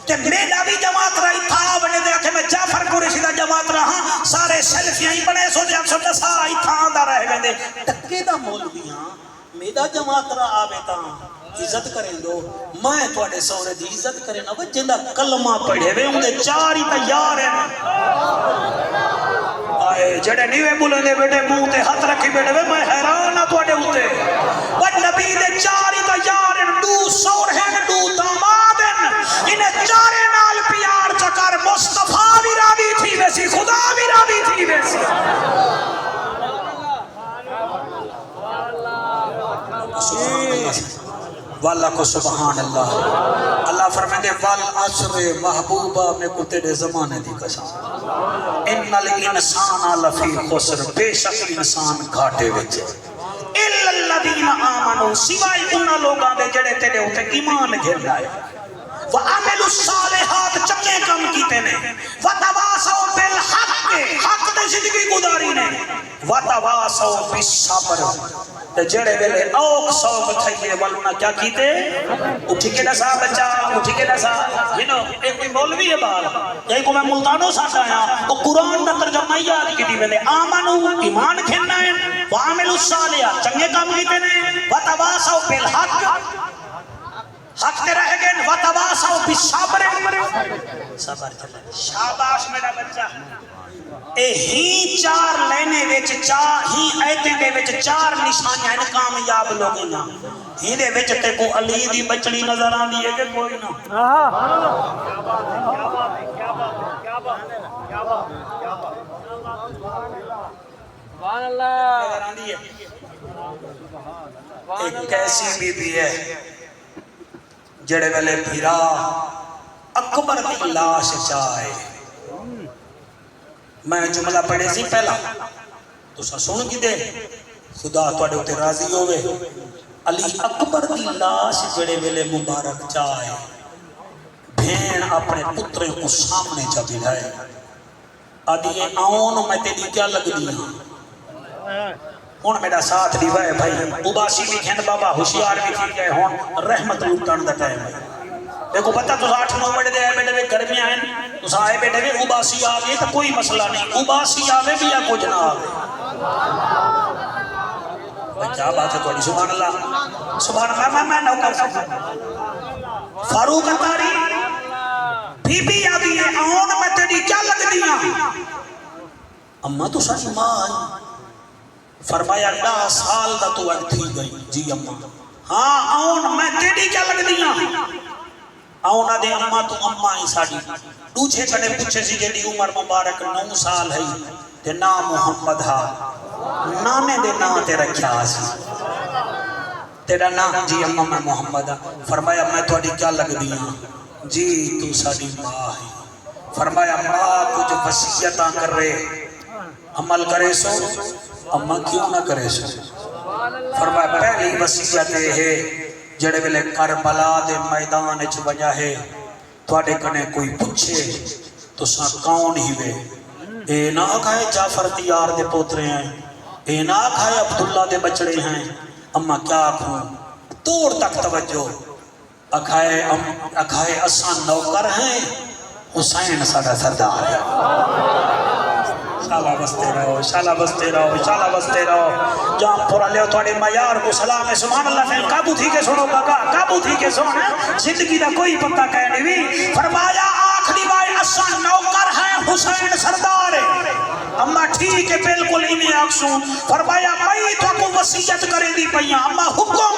کہ میرا بھی جماعت رہی تھا بنے دے کہ میں جعفر قریشی دا جماعت رہا سارے سیلفیاں ہی بنے سو جب سو نسا ہی تھا دا رہے بندے ٹکے دا مولویاں میرا جماعت رہا آبے تاں عزت کریں دو میں توڑے سورے دی عزت کریں نا وہ جندہ کلمہ پڑھے وے ہوں دے 4 ہی تیار ہیں آئے جڑے نیوے بولے دے بیٹے منہ تے ہاتھ رکھی بیٹے وے میں حیران نہ توڑے ہوتے وہ نبی دے 4 ہی تیار ہیں 2 سور ہیں 2 داماد ہیں انہیں 4 نال پیار چکر مصطفیٰ بھی راوی تھی ویسی خدا بھی راوی تھی ویسی واللہ کو سبحان اللہ اللہ فرمائے دے والعصر محبوبہ میں کو تیرے زمانے دی قسم ان الانسان لفی خسر بے شک انسان گھاٹے وچ الا الذین آمنوا سوائے انہاں لوگاں دے جڑے تیرے اوتے ایمان گھن لائے وعملوا الصالحات چنگے کام کیتے نے وتواصوا بالحق حق تے زندگی گزاری نے وتواصوا بالصبر تے جڑے ویلے اوک سوک تھئیے والونا کیا کیتے اٹھی کے نسا بچہ اٹھی کے نسا ایک کوئی مولوی ہے بار ایک کو میں ملتانوں ساتھ آیا وہ قرآن دا ترجمہ یاد کی دی ویلے آمنو ایمان کھننا ہے وعملوا الصالحات چنگے کام کیتے نے وتواصوا بالحق حق تے رہ گئے وتواصوا بالصبر صبر چلے شاباش میرا بچہ اے ہی 4 لینے وچ 4 ہی ایتیں دے وچ 4 نشانیاں ہیں کامیاب لوگوں نا ہی دے وچ تے کو علی دی بچڑی نظر آندی ہے کہ کوئی نہ سبحان اللہ نظر آندی ہے ایک ایسی بی بی ہے جڑے ویلے بھیرا اکبر دی لاش چاہے میں جملہ پڑھے سی پہلا تو سن کی دے خدا توڑے ہوتے راضی ہوئے علی اکبر دی لاش جڑے ویلے مبارک چاہے بھین اپنے پترے کو سامنے چا بلائے آدھی آؤن میں تیری کیا لگ دی ہوں میرا ساتھ دی وے بھائی اباسی بھی کھین بابا ہوشیار بھی تھی گئے ہون رحمت لوٹان دا ٹائم ہے دیکھو پتہ تو 8-9 بڑے دے آئے بیٹے گرمی آئے تو آئے بیٹے اباسی آگئے تو کوئی مسئلہ نہیں اباسی آگئے بھی یا کچھ نہ آگئے کیا بات ہے توڑی سبحان اللہ سبحان اللہ میں نوکر سکتا فاروق اتاری بی بی آدھی ہے آن میں تیری کیا لگ دیا اممہ تو ساری ماں آئی فرمایا 10 سال دا تو اگ تھی گئی جی اممہ ہاں آن میں تیری کیا لگ دیا آن آدھے اممہ تو اممہ ہی ساڑی دوچھے کڑے پوچھے سی جیڑی عمر مبارک 9 سال ہے تے نام محمد ہاں نامے دے نام تیرا کیا آسی تیرا نام جی اممہ میں محمد ہاں فرمایا میں تو کیا لگ دیا جی تو ساڑی ماں ہے فرمایا ماں کچھ وسیعتاں کر رہے عمل کرے سو اممہ کیوں نہ کرے سو فرمایا پہلی وسیعت ہے جڑے ویلے کربلا دے میدان اچ وجہ ہے تواڈے کنے کوئی پوچھے تو سا کون ہی وے اے نہ کھائے جعفر تیار دے پوترے ہیں اے نہ کھائے عبداللہ دے بچڑے ہیں اممہ کیا کھوں توڑ تک توجہ اکھائے اسان نوکر ہیں حسین ساڑا سردار ہے شالہ بستے رہو شالہ بستے رہو شالہ بستے رہو جہاں پورا لے تھوڑے معیار کو سلام ہے سبحان اللہ فیل قابو تھی کے سنو گا قابو تھی کے سنو زندگی دا کوئی پتہ کہنے بھی فرمایا آخری بار اسان نوکر ہیں حسین سردار ہے اممہ ٹھیک ہے بالکل انہیں آکسوں فرمایا میں تو کو وسیعت کریں دی پہیاں اممہ حکم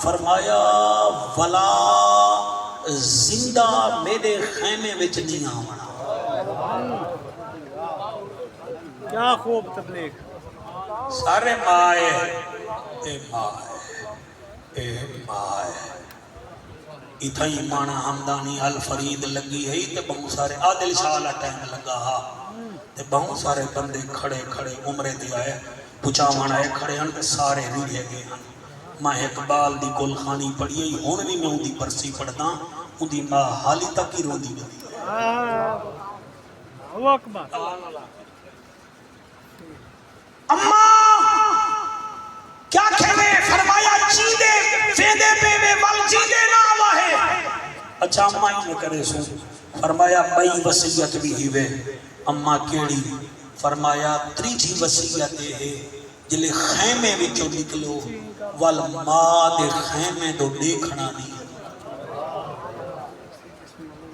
فرمایا ولا زندہ میرے خیمے وچ نہیں آونا کیا خوب تبلیغ سارے مائے اے مائے اے مائے اتھا ہی مانا حمدانی الفرید لگی ہے تے بہت سارے عادل شاہ ٹائم لگا ہا تے بہت سارے بندے کھڑے کھڑے عمرے دی آئے پچھا مانا ہے کھڑے ہیں سارے نہیں رہ گئے ہیں ماں اقبال دی گل خانی پڑھی ہے ہون بھی میں ان دی پرسی پڑھتا ان دی ماں حالی تک ہی رو دی گئی اللہ اکبر اماں کیا کہنے فرمایا چیدے فیدے پہ وال چیدے نہ آوا ہے اچھا اماں ہی میں کرے سو فرمایا بئی وسیعت بھی ہی وے اماں کیڑی فرمایا تریجی وسیعت ہے جلے خیمے وچوں نکلو وال ماں دے خیمے دو دیکھنا نہیں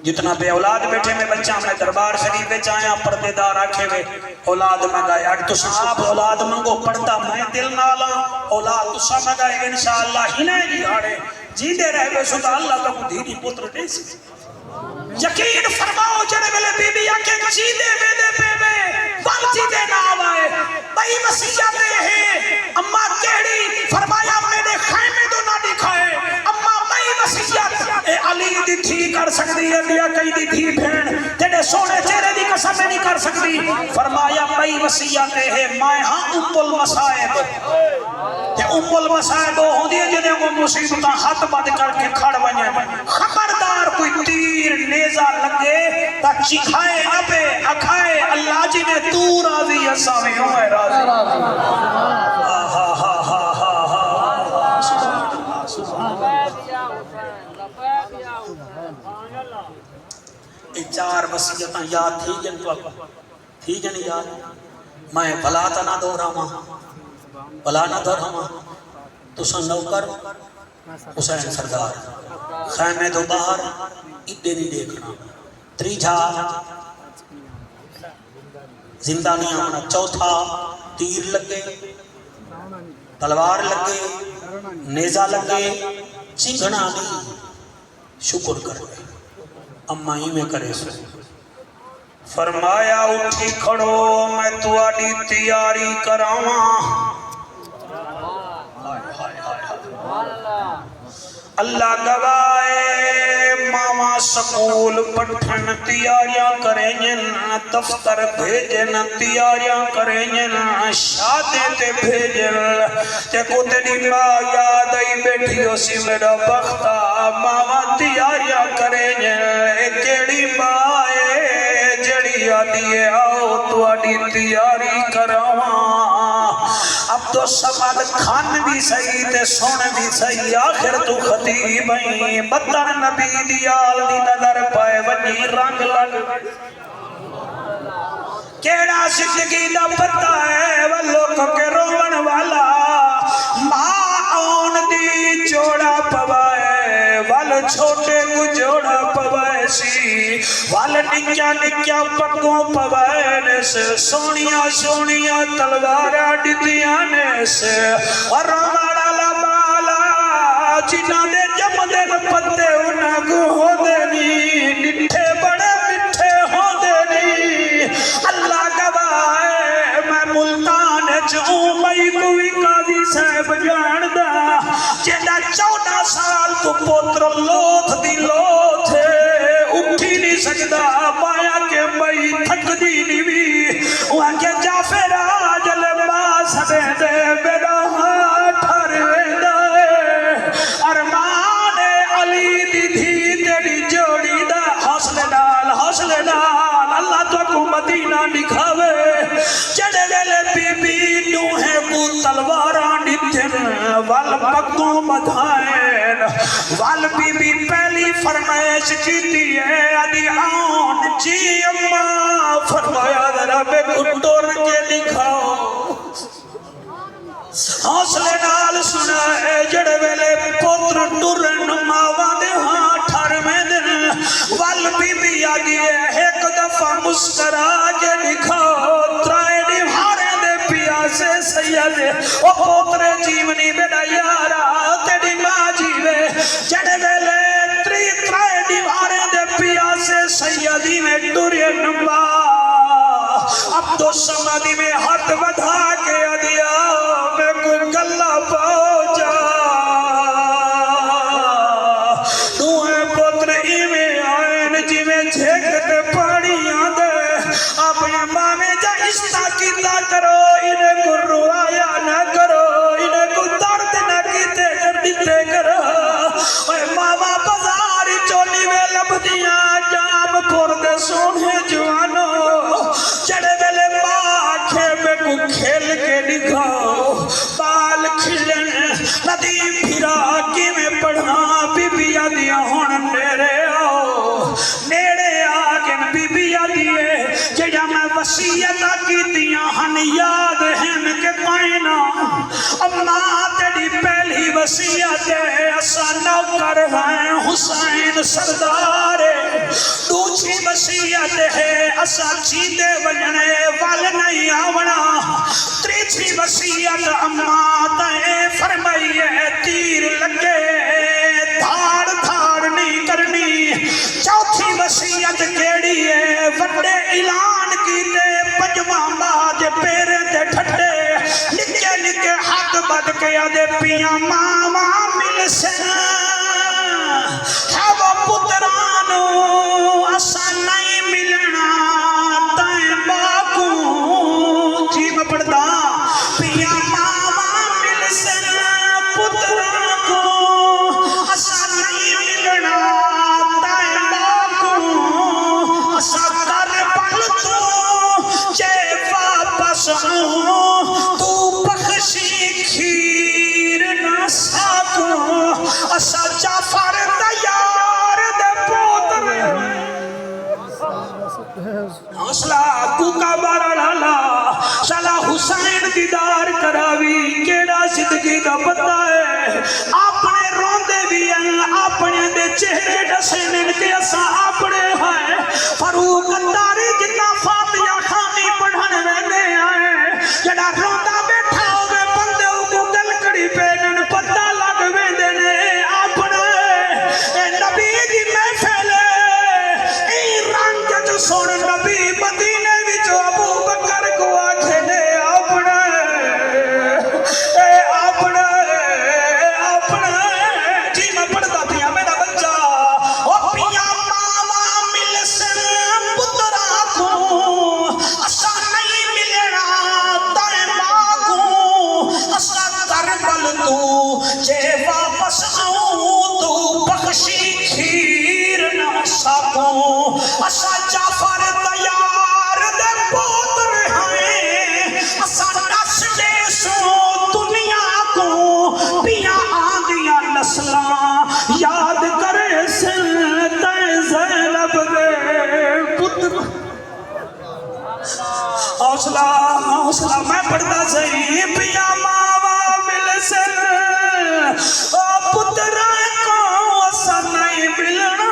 جتنا بے اولاد بیٹھے میں بچہ میں دربار شریف میں چاہیاں پردے دار آکھے میں اولاد منگائے اٹھ تو صاحب اولاد منگو پڑھتا میں دل نالا اولاد تو سا منگائے انشاءاللہ ہی نہیں جی آڑے جی دے رہے بے ستا اللہ کا کو دھیری پتر دے سی یقین فرماؤ جڑے ملے بی بی آکھے جی دے بے دے پے بے بال جی دے نہ آوائے بھائی وسیعت ہے اماں کہڑی فرمایا میں نے خیمے دو نہ دکھائے اماں بھائی وسیعت اے علی دی تھی کر سکتی ہے بیا کئی دی تھی بھین تیرے سونے چہرے دی قسم میں نہیں کر سکتی فرمایا بھائی وسیعت ہے میں ہاں ام المصائب کہ ام المصائب ہوں دیئے جنہیں وہ مصیبتاں ہاتھ بند کر کے کھڑ بنیں خبردار کوئی تیر نیزہ لگے تا چکھائے نبے اکھائے اللہ جی نے تو راضی اسامی ہوں اے راضی یہ 4 وسیعتاں یاد تھی جن تو تھی جن یاد میں بلا تا نہ دو رہا بلا نہ دو رہا تو سن نوکر حسین سردار خیمے دو باہر ادھے نہیں دیکھنا تریجھا زندہ نہیں آنا چوتھا تیر لگے تلوار لگے نیزہ لگے چنگھنا نہیں شکر کرے اماں ہی میں کرے سو فرمایا اٹھی کھڑو میں تو آڈی تیاری کراواں اللہ گوائے ماما سکول پٹھن تیاریاں کریں دفتر بھیجن تیاریاں کریں شادے تے بھیجن تے کو تیری ماں یاد آئی بیٹھی ہو سی میرا بختہ ماما تیاریاں کریں کیڑی ماں جڑی آدھی آؤ تواڈی تیاری کراواں اب تو سمد کھان بھی صحیح تے سونے بھی صحیح آخر تو خطیب ہیں بدن نبی دی آل دی نظر پائے ونی رنگ لگ کیڑا زندگی دا پتہ ہے واللو کے رومن والا ماں آن دی جوڑا پوائے وال چھوٹے کو جوڑا پوائے سی وال نکیا نکیا پکوں پوائے سے سونیا سونیا تلوارا ڈدیاں نے سے اور رومانا لبالا جنہ دے جم دن پتے انہاں کو ہو دینی نٹھے بڑے مٹھے ہو دینی اللہ گواہ میں ملتان چوں مئی کوئی قاضی صاحب جاندہ جیدہ 14 سال تو پوتر لوتھ دی لوتھ اٹھی نہیں سکتا پایا کہ مئی تھک دی نیوی وہاں کے جعفر آجل باس دے میرا ہاتھ ہر ویدہ ارمان علی دی دھی تیری جوڑی دا حوصلے نال اللہ تو کو مدینہ دکھاوے چڑے ویلے بی بی نوہے کو تلواران ڈتھن وال پکوں بدھائیں وال بی بی پہلی فرمائش کیتی ہے ادھی آن جی اماں فرمایا ذرا بے کو ٹور کے دکھاؤ حوصلے نال سنا ہے جڑے ویلے پوتر ٹورن ماواں دے ہاں 18ویں دن وال بی بی آدھی ہے ایک دفعہ مسکرا کے دکھاؤ ترائے نبھارے دے پیاسے سیدے او پوترے جیونی بیڑا یارا تیری ماں جیوے جڑے ویلے ترائے نبھارے دے پیاسے سیدی میں ٹورے نمبا اب تو سمادی میں ہاتھ بدھا کے دیا میں کوئی گلہ پہنچا دوہے پوتر ایویں آئین جی میں جھیکتے پاڑی آدھے اپنی ماں میں جا اشتا کیتا کرو انہیں کو روایا نہ کرو انہیں کو درد نہ کیتے کر دیتے کرو اے ماما بزاری چولی میں لبدیاں جام پور دے سونے جوانو چڑے ویلے باکھے میں کو کھیل کے دکھاؤ بال کھلن ندی پھرا کی میں پڑھا بی بی آدیا ہون نیرے آؤ نیرے آگن بی بی آدیے جیا میں وسیعتہ کی دیا ہن یاد ہیں کہ پائنا اماں تیری پہلی وسیعت ہے اسا نوکر ہیں حسین سردار دوسری وسیعت ہے اسا چیدے وجنے وال نہیں آونا تیسری وسیعت اماں تے فرمائی ہے تیر لگے دھاڑ دھاڑ نہیں کرنی چوتھی وسیعت کیڑی ہے وڈے اعلان کیتے پنجواں باج پیرے تے ٹھٹے نکے نکے حق بد کے آدھے پیاں ماما مل سن ہے وہ پترانو اسا نہیں ملنا تائیں باکوں جی میں پڑھتا پیاں ماما مل سن پتران کو اسا نہیں ملنا تائیں باکوں اسا کر پل تو جے واپس آؤں تو بخشی کھیر نہ ساکوں اسا جعفر تیار دے پوتر حوصلہ کوکا بارا لالا شالا حسین دیدار کراوی کیڑا زندگی دا پتہ ہے اپنے روندے بھی ہیں اپنے دے چہرے ڈسین کے اسا اپنے ہیں فاروق اتاری جتنا فاتحہ خانی پڑھن ویندے آئے جڑا روندا بیٹھا ہوئے بندے کو گل کڑی پینن پتہ لگ ویندے نے اپنے اے نبی دی محفل اے رنگ جو سن نبی مدینے وچ ابو بکر کو آکھے نے اپنے جی میں پڑھتا پیا میرا بچہ او پیا ماما مل سن پتر حوصلہ حوصلہ میں پڑھتا صحیح پیا ماوا مل سے پتر کو اسا نہیں ملنا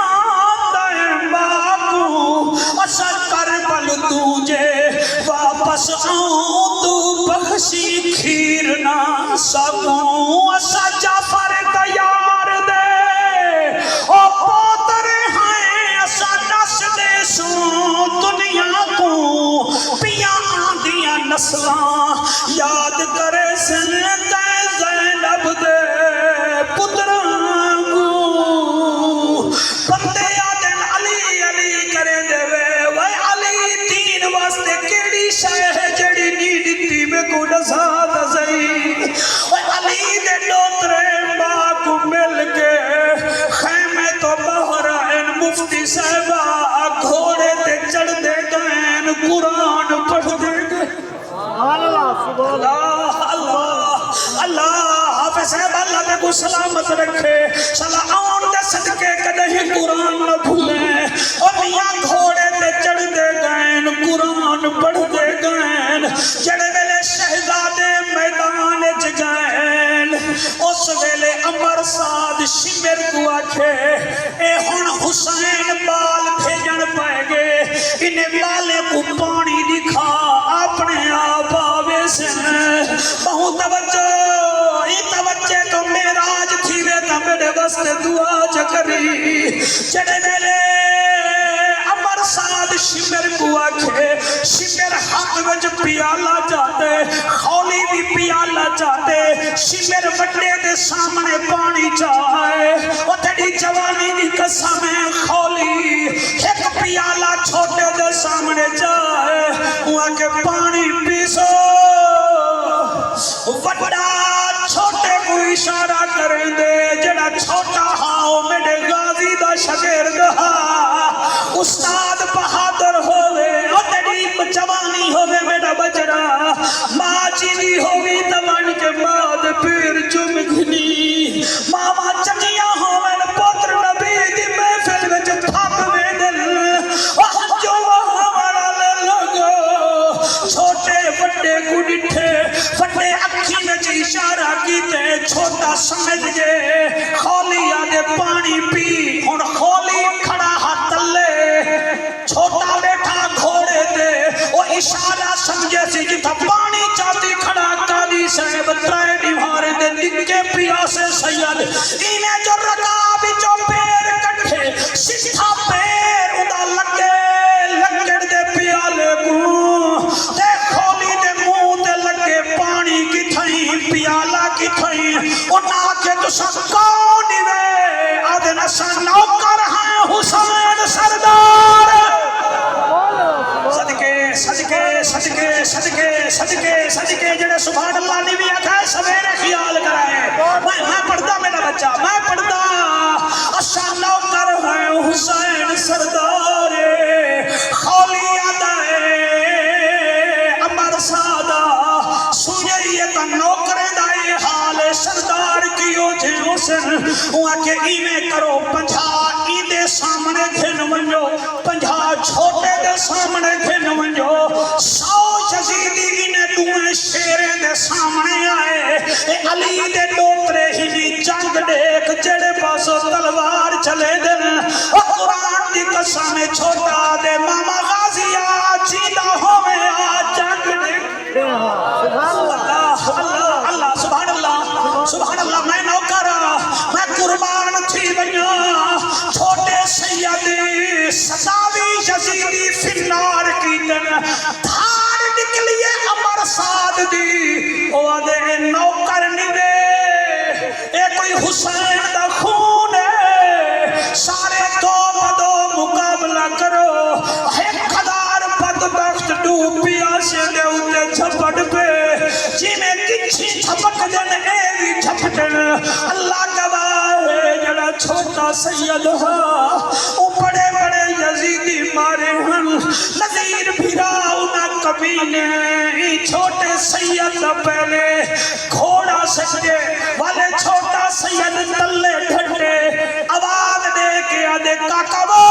دائیں باکو اسا کربل تجھے واپس آؤں تو بخشی کھیر نہ سکوں اسا جعفر کا یار دے او پوتر ہیں اسا نس دے سو دنیا کو پیاں آندیاں نسلاں یاد کرے سن تے زینب دے پتراں کو بندے آدن علی علی کرے دے وے علی دین واسطے کیڑی شے ہے جڑی نہیں دتی میں کو دسا دسئی وے علی دے ڈوترے ماں کو مل کے خیمے تو باہر آئین مفتی صاحبہ گھوڑے تے چڑھ دے گئے قرآن پڑھ دے گئے اللہ اللہ اللہ حافظ صاحب اللہ دے کو سلامت رکھے صلاح آن دے صدقے کدہی قرآن نہ بھولیں اور میاں گھوڑے تے چڑھ دے گئے قرآن پڑھ دے گئے جڑے ویلے شہزادے میدان جگائیں اس ویلے عمر سعد شمر کو آکھے اے ہن حسین بال بھیجن پائے گے انہیں بالے کو پانی دکھا اپنے آپ آوے سے بہت توجہ یہ توجہ تو میراج تھی وے تا میرے واسطے دعا چکری جڑے ویلے عمر سعد شمر کو آکھے شمر ہاتھ وچ پیالہ جاتے خولی بھی پیالہ جاتے شمر بڑے دے سامنے پانی چاہے وہ تیری جوانی دی قسم خولی ایک پیالہ چھوٹے دے سامنے جائے وہ آکے پانی پیسو وڈا چھوٹے کو اشارہ کریں دے جڑا چھوٹا ہاں میرے غازی دا شگرد استاد بہادر ہوئے اور تیری جوانی ہوئے میرا بچڑا ماں چیزی ہوئی تمن کے بعد پھر چمکھنی ماما چکیاں ہوئے پوتر نبی دی محفل میں جو پھاپ میں دل جو ہمارا لے لگو چھوٹے بڑے کو ڈٹھے فٹے اکھی میں جی اشارہ کیتے چھوٹا سمجھ گے خولی آدھے پانی پی اور خولی کھڑا ہاتھ تلے چھوٹا بیٹھا گھوڑے دے وہ اشارہ سمجھے سی جتا پانی چاہتی کھڑا قاضی صاحب ترائے دیوارے دے نکے پیاسے سید انہیں جو رکابی جو پیر کٹھے سٹھا پیر ادا لگے لگڑ دے پیالے کو دے کھولی دے منہ دے لگے پانی کی تھائیں پیالہ کی تھائیں انہا کے تو سب کونی وے آدھے نسا نوکر ہیں حسین سردار صدقے صدقے صدقے صدقے صدقے صدقے جڑے سبحان اللہ نہیں بھی آکھا ہے سویرے خیال کرائے میں پڑھتا میرا بچہ میں پڑھتا اشا نوکر ہیں حسین سردار خولی آدھائے عمر سادہ سنیریت نوکر دائے حال سردار کیوں جے حسن وہاں کے ایمیں کرو 50 ایدے سامنے گھن ونجو 50 چھوٹے دے سامنے گھن ونجو 100 یزیدی انہیں دوئے شیرے دے سامنے آئے اے علی دے ڈوترے ہی بھی جنگ دیکھ جڑے پاسو تلوار چلے دن اور قرآن دی قسم چھوٹا دے ماما غازی آجیدہ ہوئے آج جنگ دیکھ اللہ اللہ اللہ سبحان اللہ میں نوکر میں قربان تھی بنیا چھوٹے سیدی ستاوی یزیدی فنار کی دن دھار نکلیے عمر سعد دی او آدھے نوکر نوے اے کوئی حسین دا خون ہے سارے دو بدو مقابلہ کرو ایک خدار بدبخت ڈوبیا سے دے اتے جھپٹ پہ جی میں کچھی جھپٹ دن اے بھی جھپٹن اللہ گواہ ہے جڑا چھوٹا سید ہا او بڑے بڑے یزیدی مارے ہن نظیر بھیرا انہا کمینے چھوٹے سید پہلے گھوڑا سجدے والے چھوٹا سید تلے ڈھٹے آواز دے کے آدھے کاکا وہ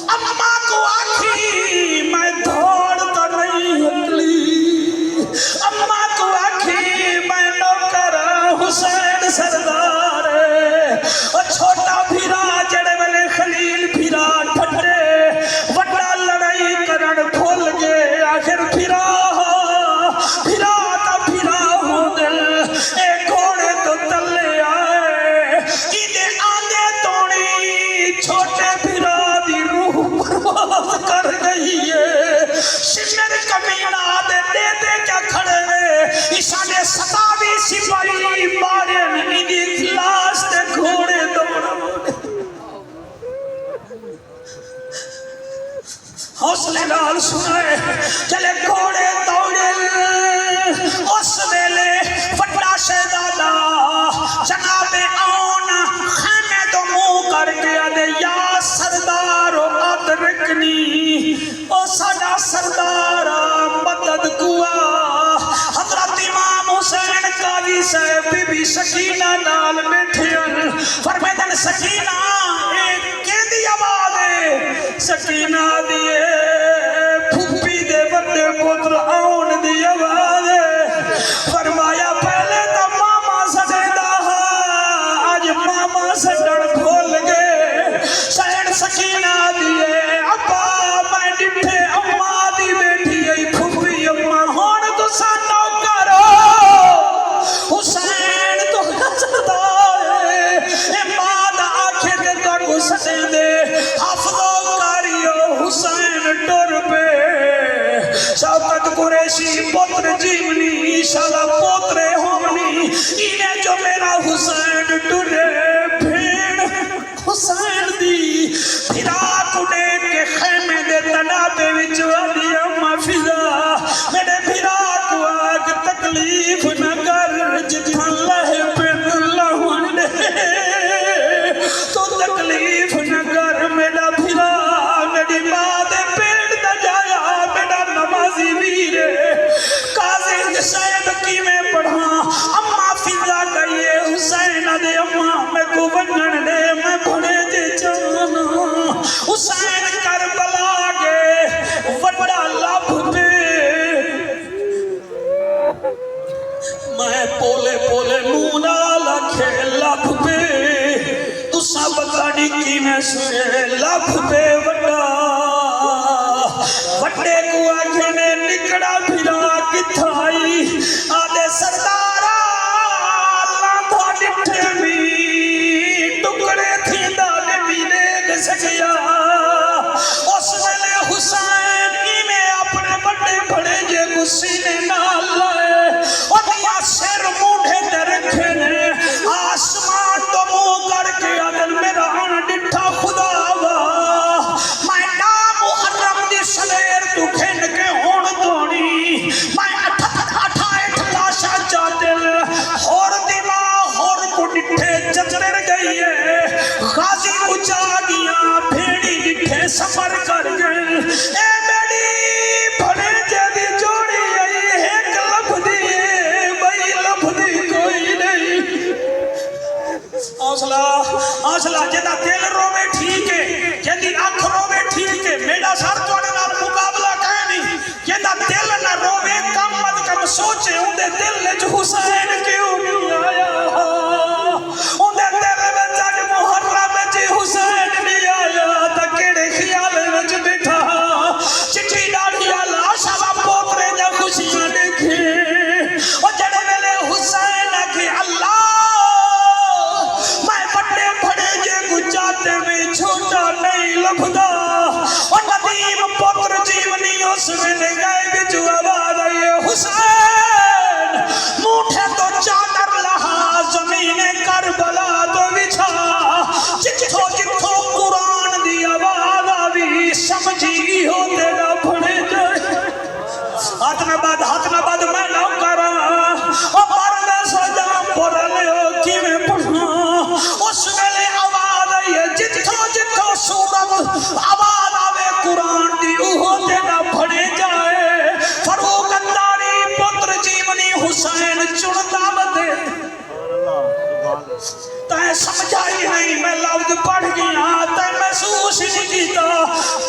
اممہ کو آکھی میں حوصلے نال سنائے چلے گھوڑے دوڑے اس ویلے وڈا شہزادہ جناب آن خیمے تو منہ کر کے آدھے یا سردار ادرکنی او ساڈا سردار مدد کوا حضرت امام حسین قاضی صاحب بی بی سکینہ نال بیٹھے فرمیدن سکینہ ایک کیندی آواز ہے سکینہ دیے پھوپھی دے بڑے پتر آن دی آواز ہے فرمایا پہلے تو ماما سجدہ آج ماما سجڑ کھول گئے سین سکینہ دیے ابا میں ڈٹھے اماں دی بیٹھی ای پھوپھی اماں ہون تو سانو کرو حسین تو سردار ہے ماں دا آنکھیں تے تو سٹے دے حفظو کاریو حسین ٹر پہ شوکت قریشی پتر جیونی شالا پوترے ہونی انہیں جو میرا حسین ٹرے بھیڑ حسین دی پھرا کنے کے خیمے دے تنابے وچوالی اممہ فضا میرے پھرا کو آگ تکلیف نہ کر جتھا لہے پہ اللہ نے تو تکلیف نہ کر میرا پھرا میری ماں دے پیڑ دا جایا میرا نمازی ویرے قاضی صاحب کی میں پڑھا اممہ فضا کہیے حسین دے اممہ میں کو بنن دے میں بھڑے دے جانا حسین کربلا گے وڈا لب پہ میں پولے پولے مونا لکھے لب پہ تو سب گاڑی کی میں سنے لب پہ وڈا وڈے کو آگھنے نکڑا پھرا کتھائی آدھے سردارہ لاندھا ڈٹھے بھی ٹکڑے تھی دانے بھی دیکھ سکیا اس ویلے حسین ہی میں اپنے بڑے بڑے جے گسینے نال لائے اور یا سر موڑے در رکھنے آسمان تو منہ کر کے آدھن میرا آن ڈٹھا خدا وا میں نام محرم دی سلیر تو کھین کے ہون دونی میں اٹھائے لاشا چاہتل ہور دیما ہور کو ڈٹھے چچر گئی ہے غازی کچا گیا بھیڑی ڈٹھے سفر کر گئے اے بیڑی بھڑے جیدی جوڑی آئی ایک لفظ دیئے بھائی لفظ دی کوئی نہیں حوصلہ جیدہ دل روے ٹھیک ہے جیدی آنکھ روے ٹھیک ہے میرا سر توڑے نال مقابلہ کہے نہیں جیدہ دل نہ روے کم مد کم سوچے اندے دل نے جو حسین کیوں نہیں آیا اندے دل میں جگ محرم میں جی حسین نہیں آیا تا کیڑے خیالے میں جو بیٹھا چٹھی ڈاڑیا لاشا با پوترے جا خوشیاں دیکھے اور جڑے ویلے حسین آکھے اللہ میں بڑے بڑے جے گجاتے میں چھوٹا نہیں لبھدا اور ندیم پتر جیونی اس میں گئے بھی جو آباد آئیے حسین موٹھے تو چادر لہا زمین کربلا تو بچھا جتھو جتھو قرآن دی آباد آوی سمجھی ہو تیرا بھڑے جائے ہاتھ نہ بعد میں نہ کرا اور مرنے سجا پڑھنے ہو کی میں پڑھا اس ویلے آواز آئیے جتھو جتھو سورت آواز آوے قرآن دی اوہو تیرا بھڑے جائے فروغ انداری پتر جیونی حسین چڑھتا بدے تائیں سمجھائی نہیں میں لفظ پڑھ گیا تائیں محسوس نہیں کیتا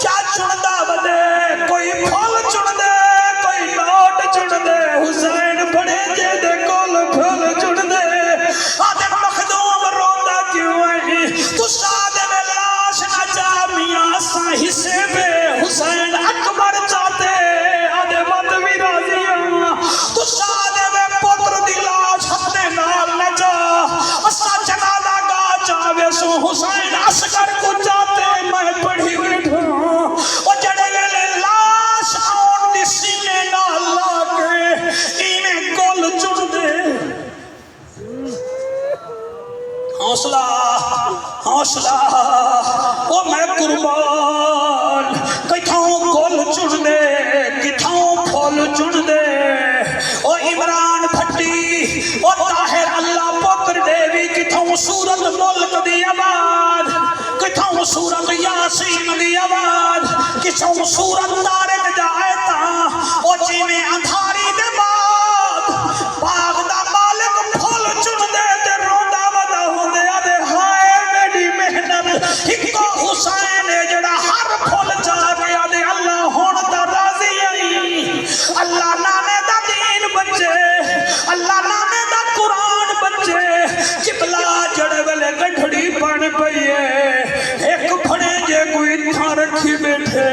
کیا چڑھتا بدے کوئی پھول چڑھ دے کوئی نوٹ چڑھ دے حسین بڑے جے دے کول پھول چڑھ دے آدھے مخدوم روندہ کیوں ہے تو سادے میں لاش نہ جا میاں سا حصے میں حسین اکبر چاہتے آدھے مت بھی راضیاں تو سادے میں پتر دی لاش ہفتے نال نہ جا اسا جنادہ گا چاہوے سو حسین اسکر کو چاہتے میں پڑھی بیٹھا اور جڑے ویلے لاش آن دی سینے نال لاکے انہیں گول چڑھ دے حوصلہ او میں قربان سورت تارک جائے تا او جی میں اندھاری دے بعد باغ دا مالک پھول چن دے تے روندا ودا ہوندے آدے ہائے میری محنت ہکو حسین جڑا ہر پھول چاہ کے آدے اللہ ہون دا راضی آئی اللہ نانے دا دین بچے اللہ نانے دا قرآن بچے قبلہ جڑے ویلے گنڈھڑی بن پئیے ایک پھڑے جے کوئی تھا رکھی بیٹھے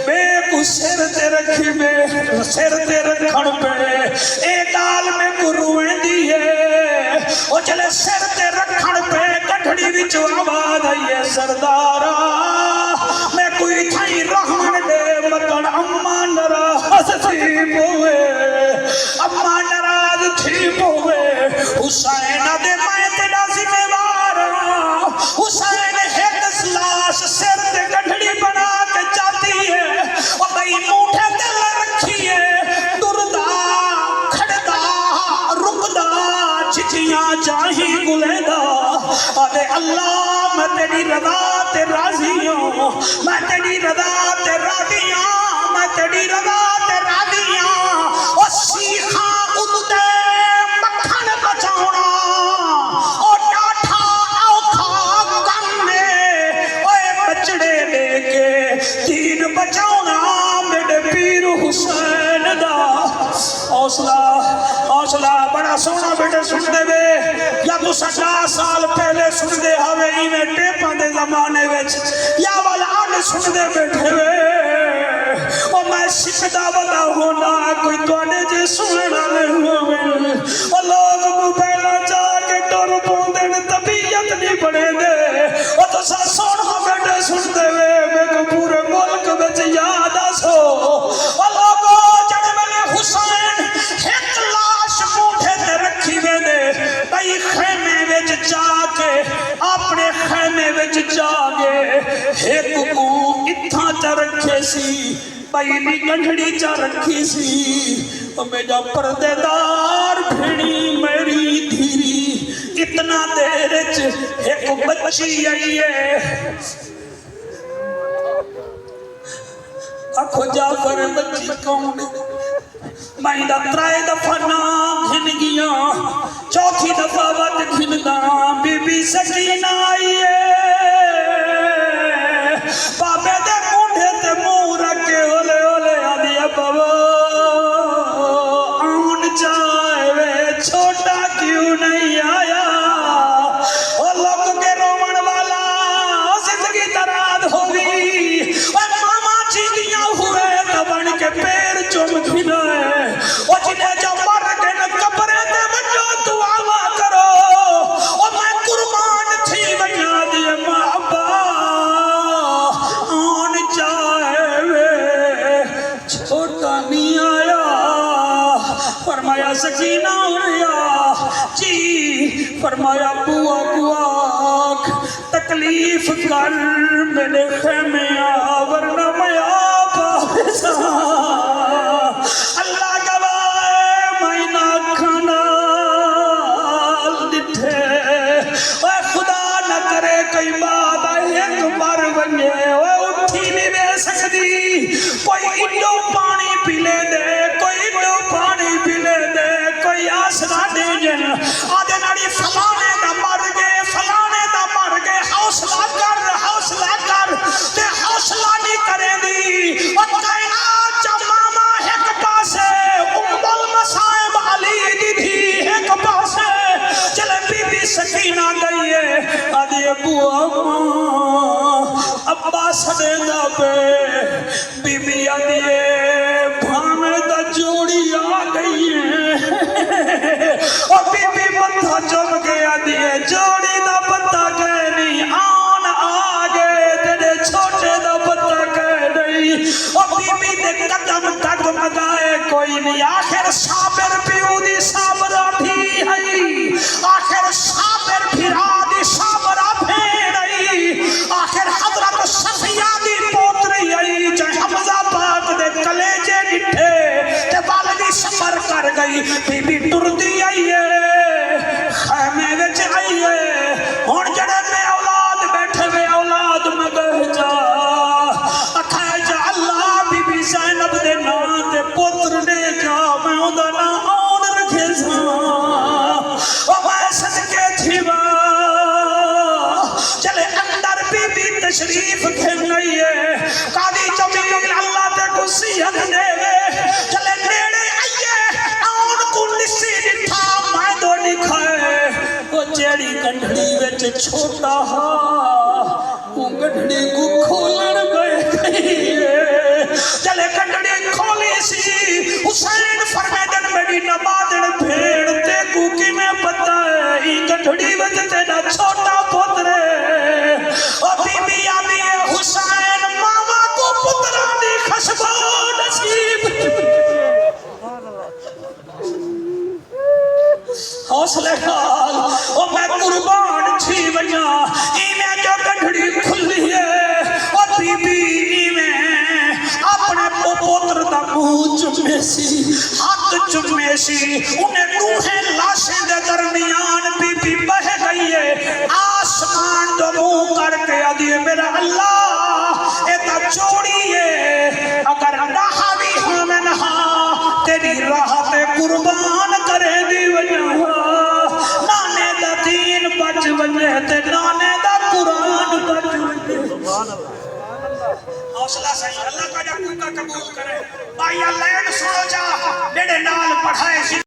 بے کو سر تے رکھی بے سر تے رکھن پہ اے ڈال میں کو روئیں دیئے او چلے سر تے رکھن پہ گنڈھڑی وچ آواز آئیے سردارا میں کوئی تھائی رحمن دے مکن اما نراز تھی پوے اما نراز تھی پوے حسین دے میں تیرا ذمہ وارا حسین ایک سلاش سر تے گنڈھڑی بنا کے جاتی ہے اور بھئی موٹھے دل رکھی ہے دردہ کھڑدہ رکدہ چچیاں چاہی گلیدہ آدھے اللہ میں تیری رضا تے راضی ہوں میں تیری رضا تے راضی ہوں میں تیری رضا تے راضی ہوں اور سیخاں اندے مکھن بچاؤنا اور ڈاٹھا اوکھا کرنے اوے بچڑے لے کے دین بچاؤنا میرے پیر حسین دا حوصلہ بڑا سونا بیٹے سن دے بے یا تو 50 سال پہلے سن دے ہوئے ایویں ٹیپاں دے زمانے وچ یا والا آنے سن دے بیٹھے وے او میں سکھدا ودا ہونا کوئی توانے جے سننا نہیں ہوئے او لوگ کو پہلا جا کے ٹر پوندے طبیعت نہیں بڑے دے او تو سا سونا بیٹے سن دے وے میں کو پورے ملک وچ یاد آسو او لوگو جڑے میں حسین ایک لاش موٹھے تے رکھی وے دے بھئی خیمے وچ جا کے اپنے خیمے وچ جا کے ایک کو اتھا چا رکھے سی پہلی گنڈھڑی چا رکھی سی اور میرا پردے دار بھیڑی میری دھیری اتنا دیر ایک بچی آئی ہے اکھو جعفر بچی کون میں دا 3 دفعہ نام گھن گیا 4تھی دفعہ وقت گھن دا بی بی سکینہ آئی ہے بابے دے مونڈے تے منہ رکھے اولے اولے آدھی ابو آن جائے وے چھوٹا کیوں نہیں آیا اور لوگ کے رومن والا زندگی تراد ہوئی اور ماما چیدیاں ہوئے تو بن کے پیر چوم گھنا ہے اور جنہیں جو مر کے نہ کبرے دے بجو دعا کرو اور میں قربان تھی بنا دیے ماں ابا آن جائے وے چھوٹا نہیں آیا فرمایا سکینہ آیا جی فرمایا بوا بواک تکلیف کر میرے خیمے ورنہ میں آپ اللہ گواہ میں نہ کھانا دٹھے اے خدا نہ کرے کئی بات ایک مر بنے اٹھی نہیں بے سکتی کوئی اڈو پانی پی لے دے کوئی اڈو پانی پی لے دے کوئی آسرا دے جن آدھے ناڑی فلانے دا مر گئے فلانے دا مر گئے حوصلہ کر تے حوصلہ نہیں کرے دی اور کائنات جا ماما ایک پاسے ام المصائب علی دی تھی ایک پاسے چلے بی بی سکینہ گئی ہے آدھی ابو ابا سدے دا پہ بی بی آدھی بھامے دا جوڑی آ گئی ہے اور بی بی متھا چم گیا دیئے جوڑی دا پتہ گئے نہیں آن آگے تیرے چھوٹے دا پتہ گئے نہیں اور بی بی دے قدم ڈگمگائے کوئی نہیں آخر صابر پیو دی صابرہ بھی ہے آخر صابر پھرا دی صابرہ پھیڑئی آخر حضرت صفیہ دی پوتری آئی چاہے حمزہ پاک دے کلیجے نٹھے تے والدی سفر کر گئی بی بی ٹر دی آئی ہے خیمے وچ آئی ہے ہون جڑے میں اولاد بیٹھے میں اولاد میں گئے جا اکھائے جا اللہ دا نا آن رکھے سا او میں صدقے تھیوا چلے اندر بی بی تشریف کھن گئی ہے قاضی جمیل اللہ تے گسیت دے گے چلے نیڑے آئیے آن کو نسی دٹھا میں دو دکھائے وہ جیڑی گنڈھڑی وچ چھوٹا ہا وہ گنڈھڑی کو کھولن گئے گئی چلے گنڈھڑی کھولی سی حسین فرمیدن میری نمادن بھیڑ تے کو کی میں پتہ ہے ہی گنڈھڑی وچ تیرا چھوٹا پترے اور بی بی آدھی ہے حسین ماما کو پترہ دی خشبہ نصیب حوصلے خال اور میں قربان چھی بجا ایمیں جو گنڈھڑی کھلی ہے اور بی بی ایمیں اپنے پوتر دا منہ چمے سی ہاتھ چمے سی انہیں روحیں لاشیں دے درمیان بی بی بہ گئی ہے آسمان دو منہ کر کے آدھیے میرا اللہ ایتا چوڑی ہے اگر رہا بھی ہمیں نہا تیری راہ تے قربان کرے دی وجہ نانے دا دین بچ وجہ تے نانے دا قرآن بچ وجہ حوصلہ صحیح اللہ کا جا کوئی کا قبول کرے بھائی اللہ سنو جا میرے نال پڑھائے